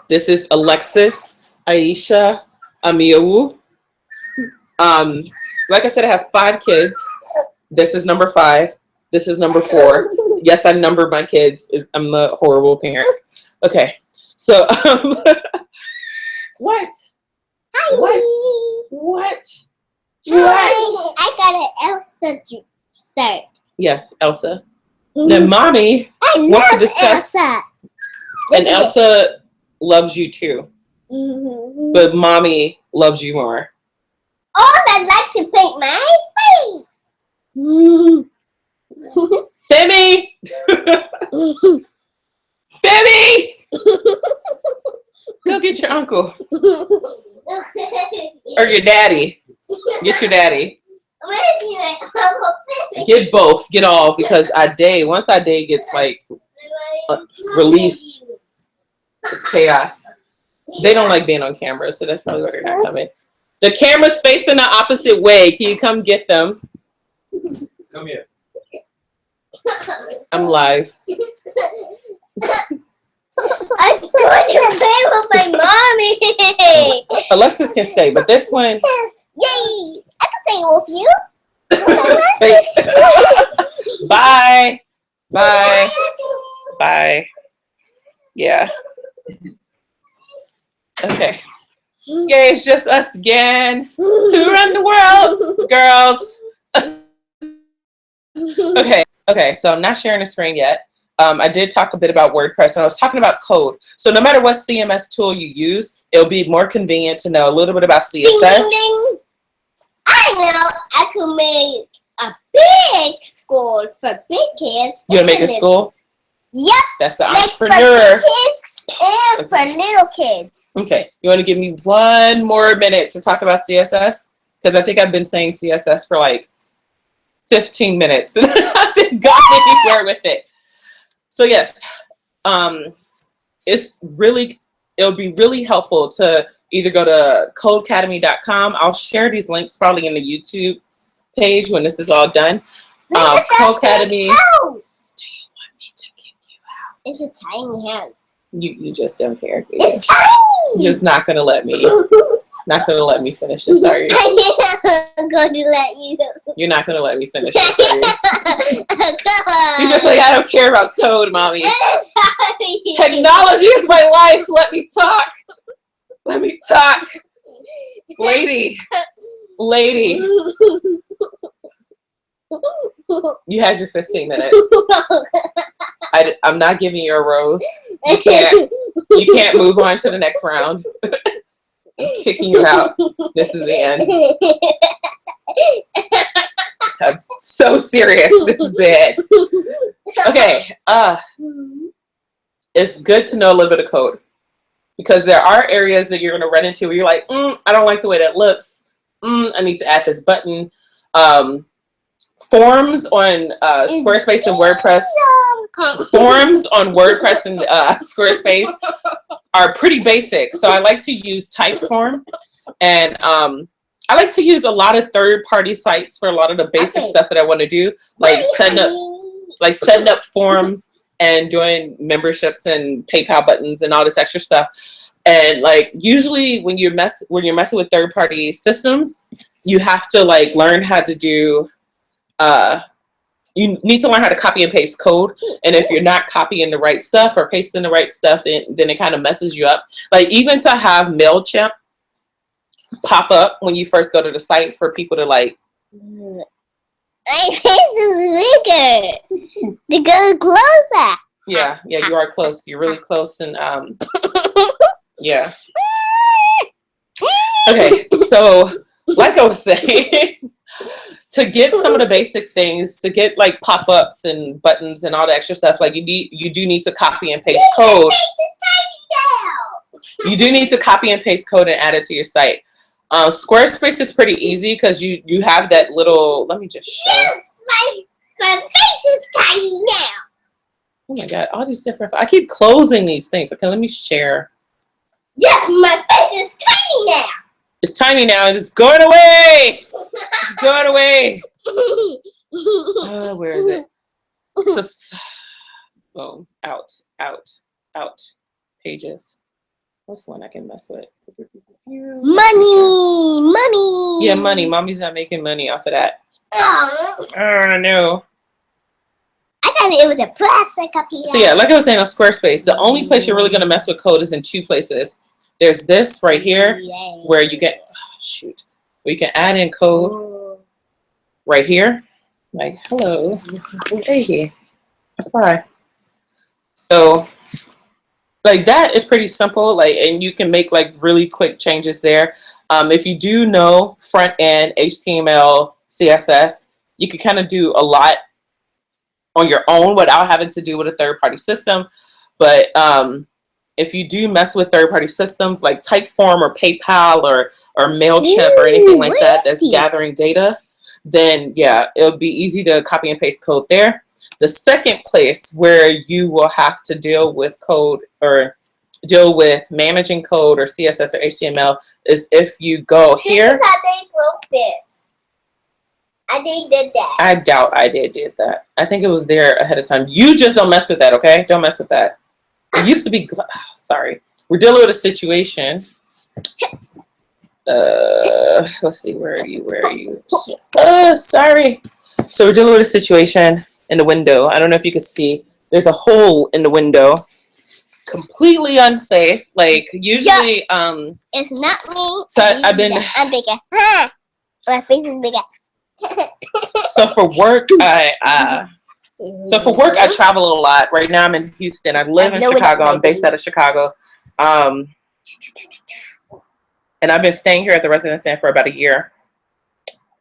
This is Alexis Aisha Amiawu. Like I said, I have 5 kids. This is number 5. This is number 4. Yes, I numbered my kids. I'm the horrible parent. Okay, so what? Hi. What? Hi. I got an Elsa shirt. Yes, Elsa. Now, mommy I wants to love discuss, Elsa. and Elsa loves you too, but mommy loves you more. Oh, I like to paint my face. Femi! Femi! Go get your uncle or your daddy. Get your daddy. Where's your Uncle Femi? Get both. Get all, because once Ade gets like released, it's chaos. They don't like being on camera, so that's probably why they're not coming. The camera's facing the opposite way. Can you come get them? Come here. I'm live. I still want to play with my mommy. Alexis can stay, but this one. Yay! I can sing with you. Bye. Bye. Bye. Yeah. Okay. Yay, it's just us again. Who run the world? Girls. Okay, so I'm not sharing the screen yet. I did talk a bit about WordPress, and I was talking about code. So no matter what CMS tool you use, it'll be more convenient to know a little bit about CSS. Ding, ding, ding. I know I could make a big school for big kids. You want to make a school? Yep. That's the Like entrepreneur. for big kids and for little kids. Okay, you want to give me 1 more minute to talk about CSS? Because I think I've been saying CSS for like 15 minutes and I haven't gotten anywhere with it. So yes, it'll be really helpful to either go to codecademy.com. I'll share these links probably in the YouTube page when this is all done. Codecademy. House. Do you want me to kick you out? It's a tiny house. You just don't care. It's tiny. You're just not gonna let me. Not gonna let me finish this, are you? I'm going to let you. You're not gonna let me finish this, are you? Come on. You're just like, I don't care about code, mommy. It's tiny. Technology is my life. Let me talk. Let me talk. Lady. You had your 15 minutes. I'm not giving you a rose. You can't move on to the next round. I'm kicking you out. This is the end. I'm so serious. This is it. Okay. It's good to know a little bit of code, because there are areas that you're going to run into where you're like, I don't like the way that looks. I need to add this button. Forms on Squarespace and WordPress. Forms on WordPress and Squarespace are pretty basic. So I like to use Typeform, and I like to use a lot of third-party sites for a lot of the basic stuff that I want to do, like setting up forms and doing memberships and PayPal buttons and all this extra stuff. And like usually when you're messing with third-party systems, you have to like learn how to do. You need to learn how to copy and paste code. And if you're not copying the right stuff or pasting the right stuff, then it kind of messes you up. Like even to have MailChimp pop up when you first go to the site for people to like. My face is bigger. To go closer. Yeah, you are close. You're really close. And yeah. Okay, so like I was saying, to get some of the basic things, to get like pop-ups and buttons and all the extra stuff, like you do need to copy and paste code. You do need to copy and paste code and add it to your site. Squarespace is pretty easy because you have that little. Let me just show. Yes, my face is tiny now. Oh my god, all these different. I keep closing these things. Okay, let me share. Yes, my face is tiny now. It's tiny now and it's going away. It's going away. Where is it? So, boom. Out. Pages. What's one I can mess with? Money. Yeah, money. Mommy's not making money off of that. Oh, No. I thought it was a plastic up here. So yeah, like I was saying on Squarespace, the only place you're really going to mess with code is in two places. There's this right here where you get, where you can add in code right here. Like, hello. Hey. Hi. So like that is pretty simple. Like, and you can make like really quick changes there. If you do know front end HTML, CSS, you can kind of do a lot on your own without having to do with a third-party system. But if you do mess with third-party systems like Typeform or PayPal or MailChimp or anything like that that's gathering data, then yeah, it'll be easy to copy and paste code there. The second place where you will have to deal with code or deal with managing code or CSS or HTML is if you go here. This is how they wrote this. I did that. I doubt I did that. I think it was there ahead of time. You just don't mess with that, okay? Don't mess with that. It used to be, sorry. We're dealing with a situation. Let's see, where are you? Sorry. So we're dealing with a situation in the window. I don't know if you can see. There's a hole in the window. Completely unsafe. Like usually, it's not me. So I've been. I'm bigger. My face is bigger. So for work, I travel a lot. Right now, I'm in Houston. I live in Chicago. I'm based out of Chicago, and I've been staying here at the Residence Inn for about a year.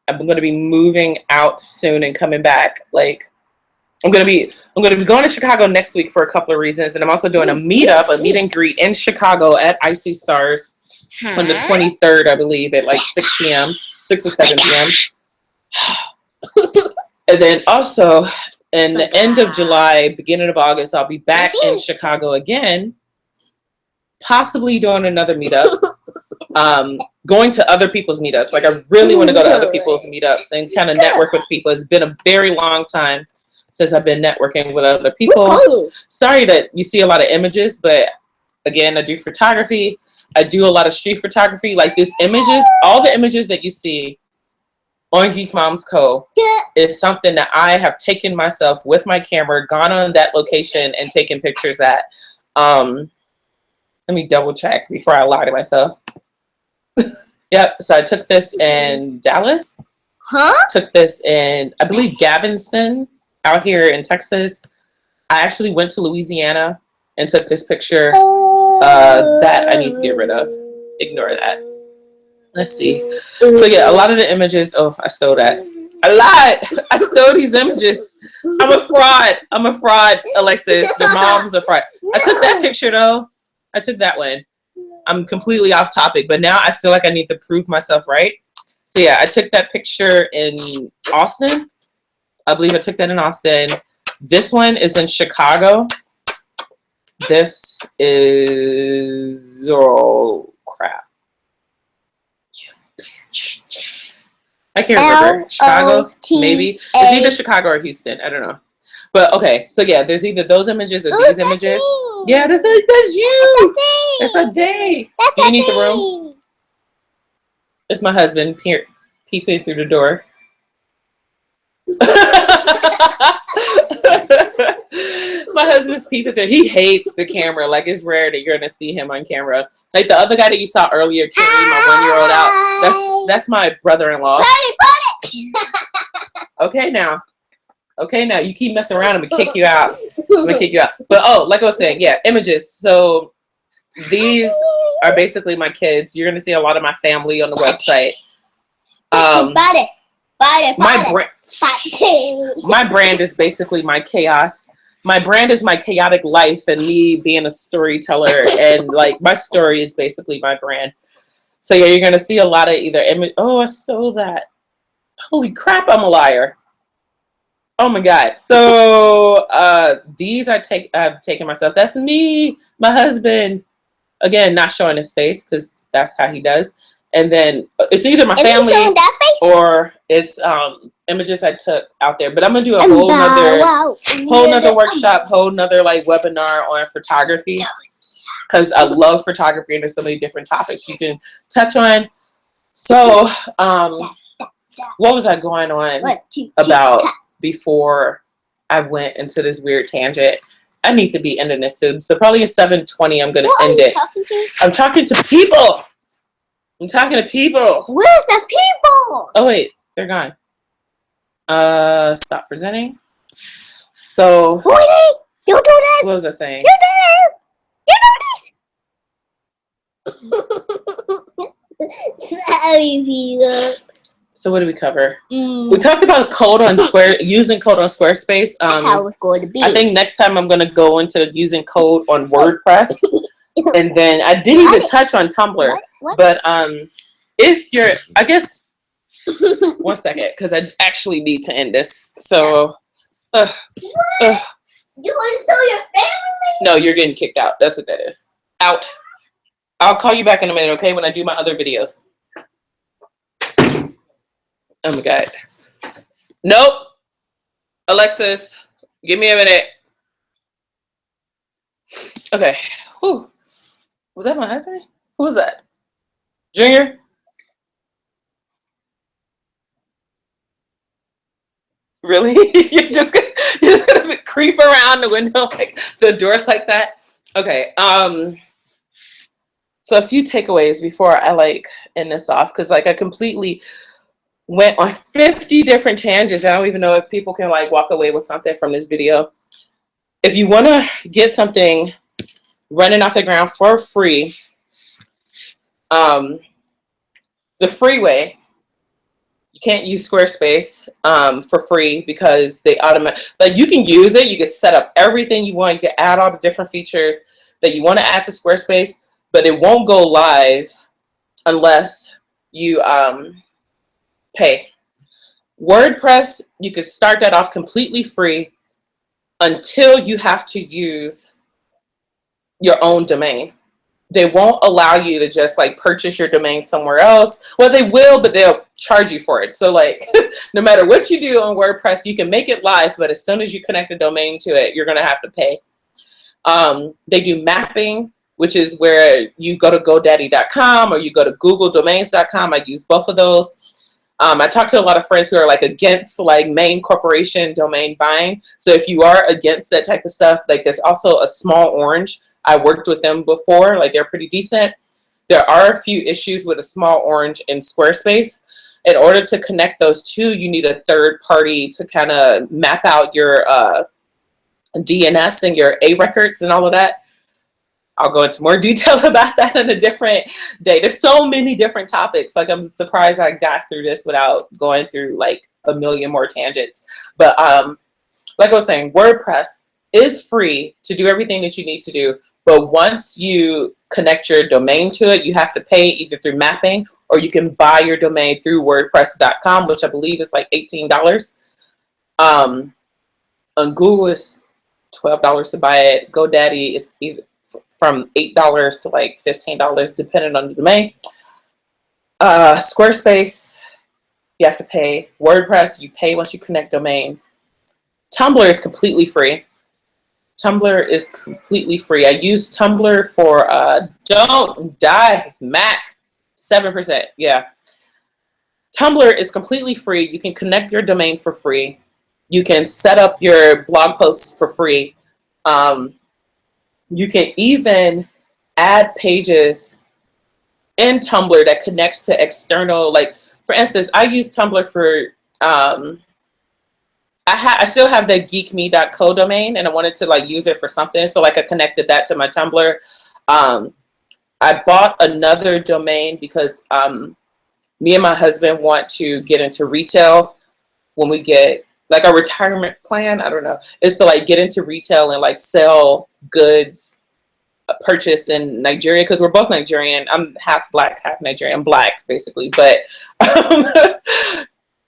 I'm going to be moving out soon and coming back. Like, I'm going to be going to Chicago next week for a couple of reasons, and I'm also doing a meet and greet in Chicago at Icy Stars on the 23rd, I believe, at like 6 p.m., 6 or 7 p.m. And then also in the end of July, beginning of August, I'll be back in Chicago again, possibly doing another meetup, going to other people's meetups. Like I really want to go to other people's meetups and kind of network with people. It's been a very long time since I've been networking with other people. Sorry that you see a lot of images, but again, I do photography. I do a lot of street photography. Like these images, all the images that you see on Geek Moms Co. is something that I have taken myself with my camera, gone on that location and taken pictures at. Let me double check before I lie to myself. Yep, so I took this in Dallas. Huh? Took this in, I believe, Galveston, out here in Texas. I actually went to Louisiana and took this picture. That I need to get rid of. Ignore that. Let's see. So yeah, a lot of the images. Oh, I stole that. A lot. I stole these images. I'm a fraud. I'm a fraud, Alexis. The mom's a fraud. I took that picture though. I took that one. I'm completely off topic, but now I feel like I need to prove myself right. So yeah, I took that picture in Austin. I believe I took that in Austin. This one is in Chicago. This is, oh crap. I can't remember. Chicago, maybe. It's either Chicago or Houston. I don't know. But okay, so yeah, there's either those images or these images. Me. Yeah, that's you. That's That's a day. That's Do you need the room? It's my husband peeping through the door. My husband's peeping through. He hates the camera. Like, it's rare that you're gonna see him on camera. Like the other guy that you saw earlier carrying my 1-year-old out. That's my brother-in-law. Okay now. Okay now. You keep messing around, I'm gonna kick you out. I'm gonna kick you out. But oh, like I was saying, yeah, images. So these are basically my kids. You're gonna see a lot of my family on the website. My brand is basically my chaos. My brand is my chaotic life and me being a storyteller, and like my story is basically my brand. So yeah, you're gonna see a lot of either image. Oh, I stole that. Holy crap, I'm a liar. Oh my god. So these I've taken myself. That's me, my husband. Again, not showing his face because that's how he does. And then it's either my family or it's images I took out there. But I'm gonna do a whole nother workshop, whole nother like webinar on photography, because I love photography and there's so many different topics you can touch on. So what was I going on about before I went into this weird tangent? I need to be ending this soon. So probably at 7:20 I'm gonna end it. I'm talking to people. I'm talking to people. Where's the people? Oh wait, they're gone. Stop presenting. So Wait, you do this. what was I saying? You do this. Sorry, Peter. So what did we cover? We talked about code on using code on Squarespace. That's how it's going to be. I think next time I'm gonna go into using code on WordPress. And then I didn't even touch on Tumblr. What? But if you're, I guess, 1 second, because I actually need to end this. So, You want to show your family? no, you're getting kicked out. That's what that is. Out. I'll call you back in a minute, okay? When I do my other videos. Oh my god. Nope. Alexis, give me a minute. Okay. Whew. Was that my husband? Who was that? Junior? Really? You're just gonna creep around the window, like the door like that? Okay. So a few takeaways before I like end this off, because like I completely went on 50 different tangents. I don't even know if people can like walk away with something from this video. If you want to get something running off the ground for free, the free way, you can't use Squarespace for free because they like you can use it, you can set up everything you want, you can add all the different features that you want to add to Squarespace, but it won't go live unless you pay. WordPress, you could start that off completely free until you have to use your own domain. They won't allow you to just like purchase your domain somewhere else. Well, they will, but they'll charge you for it. So like no matter what you do on WordPress, you can make it live, but as soon as you connect a domain to it, you're gonna have to pay. They do mapping, which is where you go to GoDaddy.com or you go to GoogleDomains.com. I use both of those. I talk to a lot of friends who are like against like main corporation domain buying. So if you are against that type of stuff, like there's also a Small Orange. I worked with them before, like they're pretty decent. There are a few issues with a Small Orange in Squarespace. In order to connect those two, you need a third party to kind of map out your DNS and your A records and all of that. I'll go into more detail about that in a different day. There's so many different topics. Like, I'm surprised I got through this without going through like a million more tangents. But like I was saying, WordPress is free to do everything that you need to do. But once you connect your domain to it, you have to pay either through mapping, or you can buy your domain through WordPress.com, which I believe is like $18. On Google, it's $12 to buy it. GoDaddy is either from $8 to like $15, depending on the domain. Squarespace, you have to pay. WordPress, you pay once you connect domains. Tumblr is completely free. Tumblr is completely free. I use Tumblr for Don't Die Mac 7%. Yeah. Tumblr is completely free. You can connect your domain for free. You can set up your blog posts for free. You can even add pages in Tumblr that connects to external, like, for instance, I use Tumblr for, I still have the geekme.co domain, and I wanted to like use it for something. So like I connected that to my Tumblr. I bought another domain because me and my husband want to get into retail when we get like a retirement plan. I don't know. It's to like get into retail and like sell goods purchased in Nigeria, because we're both Nigerian. I'm half black, half Nigerian. I'm black basically, but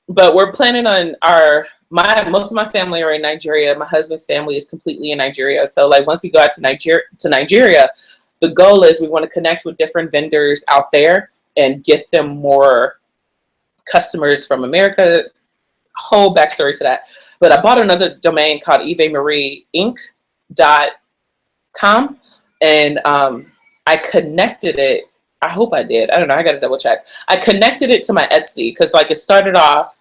but we're planning on most of my family are in Nigeria. My husband's family is completely in Nigeria. So like once we go out to Nigeria, the goal is we want to connect with different vendors out there and get them more customers from America. Whole backstory to that. But I bought another domain called evamarieinc.com, and I connected it. I hope I did. I don't know. I got to double check. I connected it to my Etsy because like it started off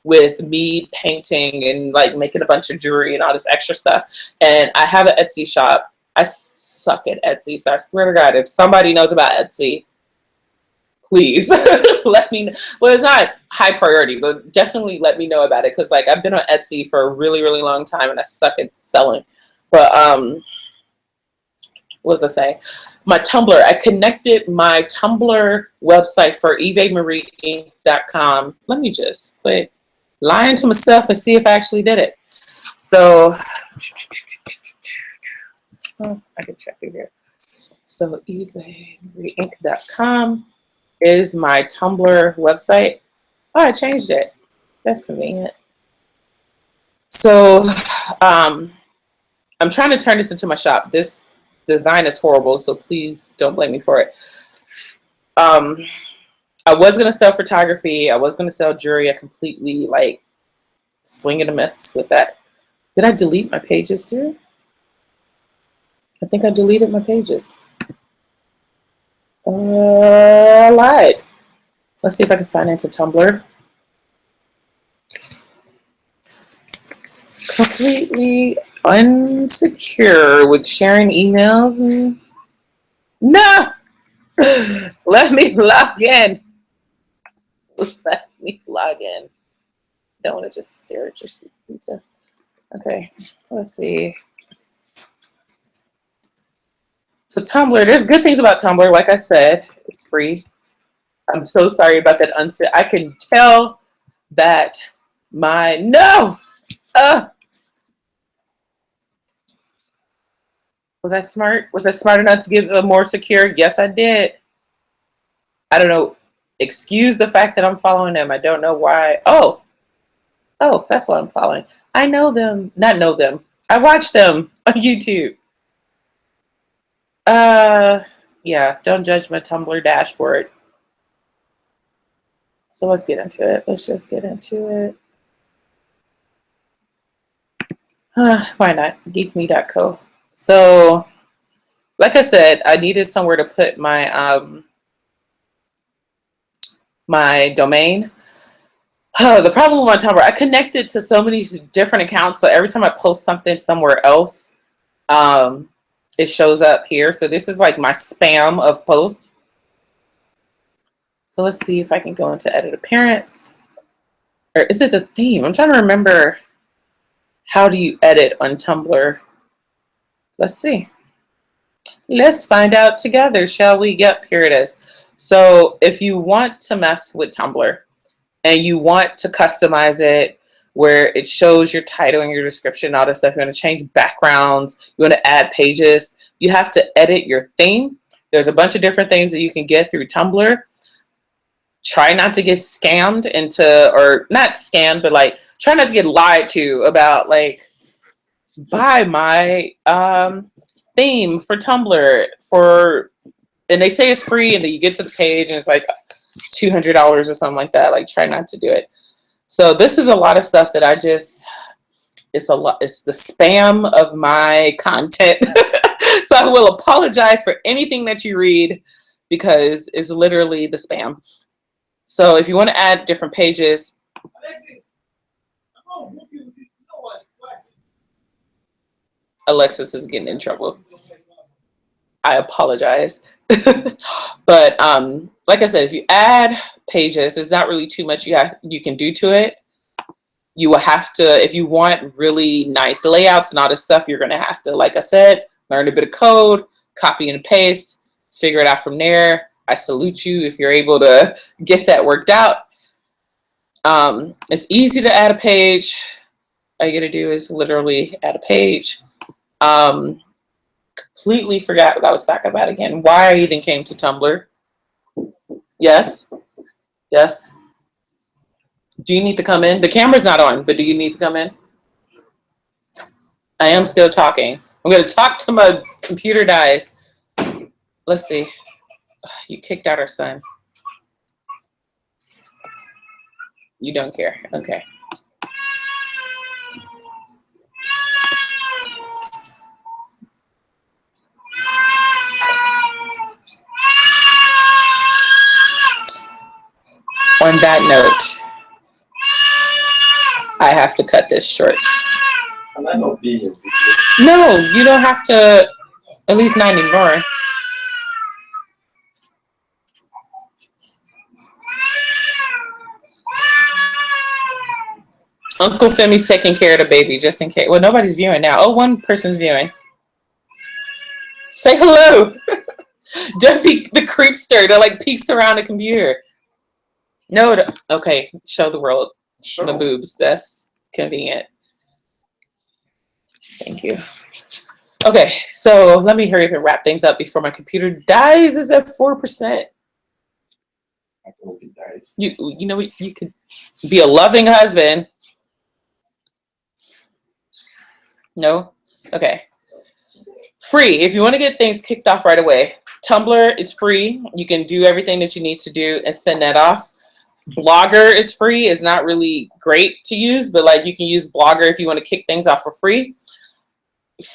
with me painting and like making a bunch of jewelry and all this extra stuff. And I have an Etsy shop. I suck at Etsy, so I swear to God, if somebody knows about Etsy, please let me know. Well, it's not high priority, but definitely let me know about it, because like I've been on Etsy for a really, really long time and I suck at selling. But what was I saying? My Tumblr. I connected my Tumblr website for evamarieinc.com. Let me just quit lying to myself and see if I actually did it. So I can check through here. So evamarieinc.com is my Tumblr website. Oh, I changed it. That's convenient. So I'm trying to turn this into my shop. This design is horrible, so please don't blame me for it. I was going to sell photography. I was going to sell jewelry. I completely like swing and a miss with that. Did I delete my pages too? I think I deleted my pages. I lied. Let's see if I can sign into Tumblr. Completely unsecure with sharing emails. And... No! Let me log in. Let me log in. Don't want to just stare at your stupid pizza. Okay, let's see. So Tumblr, there's good things about Tumblr. Like I said, it's free. I'm so sorry about that. I can tell that my, no! Was I smart? Was I smart enough to give a more secure? Yes, I did. I don't know. Excuse the fact that I'm following them. I don't know why. Oh, that's what I'm following. I know them. Not know them. I watch them on YouTube. Yeah, don't judge my Tumblr dashboard. So let's get into it. Let's just get into it. Why not? Geekme.co. So, like I said, I needed somewhere to put my my domain. The problem with my Tumblr, I connected to so many different accounts, so every time I post something somewhere else, it shows up here. So this is like my spam of posts. So let's see if I can go into edit appearance. Or is it the theme? I'm trying to remember, how do you edit on Tumblr? Let's see. Let's find out together, shall we? Yep, here it is. So if you want to mess with Tumblr and you want to customize it where it shows your title and your description, all this stuff, you want to change backgrounds, you want to add pages, you have to edit your theme. There's a bunch of different things that you can get through Tumblr. Try not to get scammed into, or not scammed, but like try not to get lied to about like, buy my theme for Tumblr for, and they say it's free, and then you get to the page and it's like $200 or something like that. Like, try not to do it. So this is a lot of stuff that I just, it's a lot, it's the spam of my content. So I will apologize for anything that you read because it's literally the spam. So if you want to add different pages, Alexis is getting in trouble. I apologize. But like I said, if you add pages, there's not really too much you can do to it. You will have to, if you want really nice layouts and all this stuff, you're going to have to, like I said, learn a bit of code, copy and paste, figure it out from there. I salute you if you're able to get that worked out. It's easy to add a page. All you got to do is literally add a page. Completely forgot what I was talking about again. Why I even came to Tumblr. Yes. Yes. Do you need to come in? The camera's not on, but do you need to come in? I am still talking. I'm going to talk till my computer dies. Let's see. You kicked out our son. You don't care. Okay. On that note, I have to cut this short. No, you don't have to, at least not anymore. Uncle Femi's taking care of the baby just in case. Well, nobody's viewing now. Oh, one person's viewing. Say hello. Don't be the creepster that like peeks around the computer. No, okay, show the world the boobs. That's convenient. Thank you. Okay, so let me hurry up and wrap things up before my computer dies. Is at 4%. You know what? You could be a loving husband. No? Okay. Free. If you want to get things kicked off right away, Tumblr is free. You can do everything that you need to do and send that off. Blogger is free. It's not really great to use, but like you can use Blogger if you want to kick things off for free.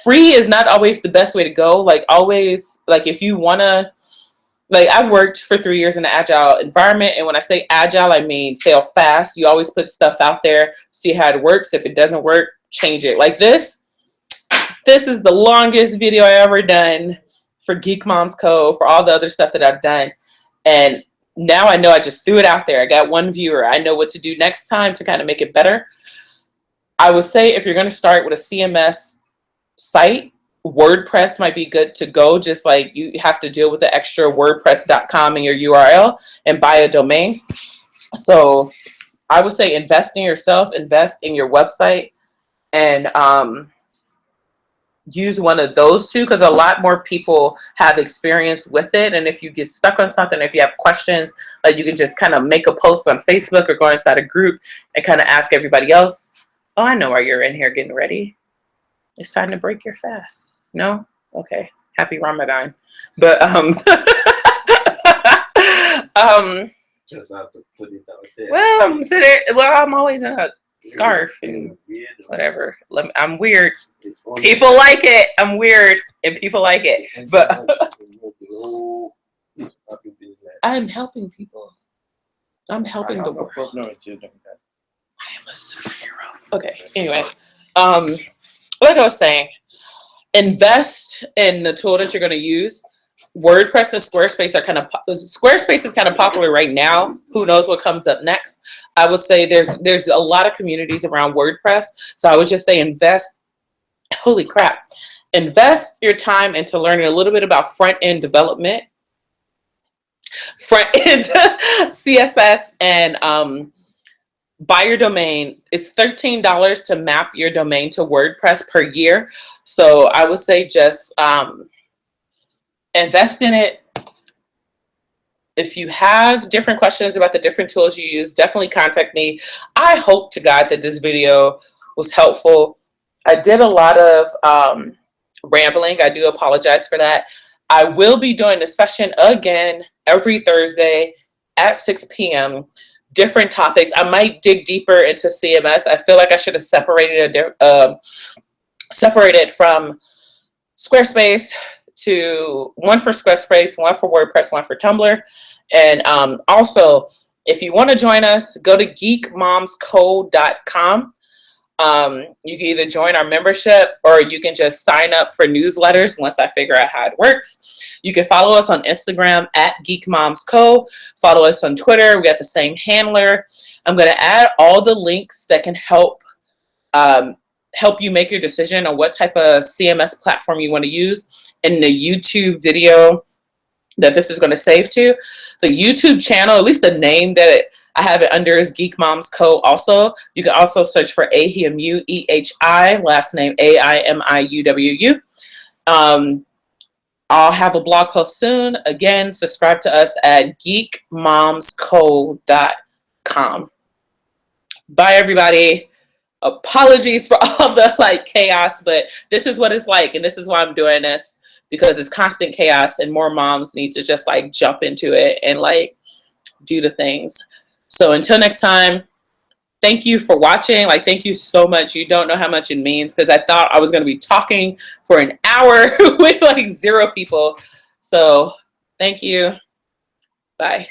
Free is not always the best way to go. Like always, like if you want to, like I worked for 3 years in an agile environment. And when I say agile, I mean fail fast. You always put stuff out there, see how it works. If it doesn't work, change it. Like this is the longest video I ever done for Geek Moms Co. for all the other stuff that I've done. And now I know I just threw it out there. I got one viewer. I know what to do next time to kind of make it better. I would say if you're going to start with a CMS site, WordPress might be good to go. Just like you have to deal with the extra WordPress.com in your URL and buy a domain. So I would say invest in yourself, invest in your website, and use one of those two because a lot more people have experience with it. And if you get stuck on something, if you have questions, like you can just kind of make a post on Facebook or go inside a group and kind of ask everybody else. Oh, I know why you're in here getting ready. It's time to break your fast. No? Okay. Happy Ramadan. But just have to put it out there. Well, I'm always in a scarf and whatever. I'm weird. People like it. I'm weird and people like it. But I'm helping people. I'm helping the world. I am a superhero. Okay. Anyway, like I was saying, invest in the tool that you're going to use. WordPress and Squarespace are kind of Squarespace is kind of popular right now. Who knows what comes up next? I would say there's a lot of communities around WordPress, so I would just say invest. Holy crap! Invest your time into learning a little bit about front end development, front end CSS, and buy your domain. It's $13 to map your domain to WordPress per year. So I would say just invest in it. If you have different questions about the different tools you use, definitely contact me. I hope to God that this video was helpful. I did a lot of rambling. I do apologize for that. I will be doing a session again every Thursday at 6 p.m. Different topics. I might dig deeper into CMS. I feel like I should have separated from Squarespace to one for Squarespace, one for WordPress, one for Tumblr. And also, if you want to join us, go to geekmomsco.com. You can either join our membership or you can just sign up for newsletters once I figure out how it works. You can follow us on Instagram at geekmomsco. Follow us on Twitter. We got the same handler. I'm going to add all the links that can help you make your decision on what type of CMS platform you want to use in the YouTube video that this is going to save to. The YouTube channel, at least the name that I have it under, is Geek Moms Co. Also, you can also search for AHIMU, EHI, last name AIMIUWU. I'll have a blog post soon. Again, subscribe to us at geekmomsco.com. Bye, everybody. Apologies for all the chaos, but this is what it's like, and this is why I'm doing this, because it's constant chaos and more moms need to just jump into it and do the things. So until next time, thank you for watching. Thank you so much. You don't know how much it means, because I thought I was going to be talking for an hour with 0 people. So thank you. Bye.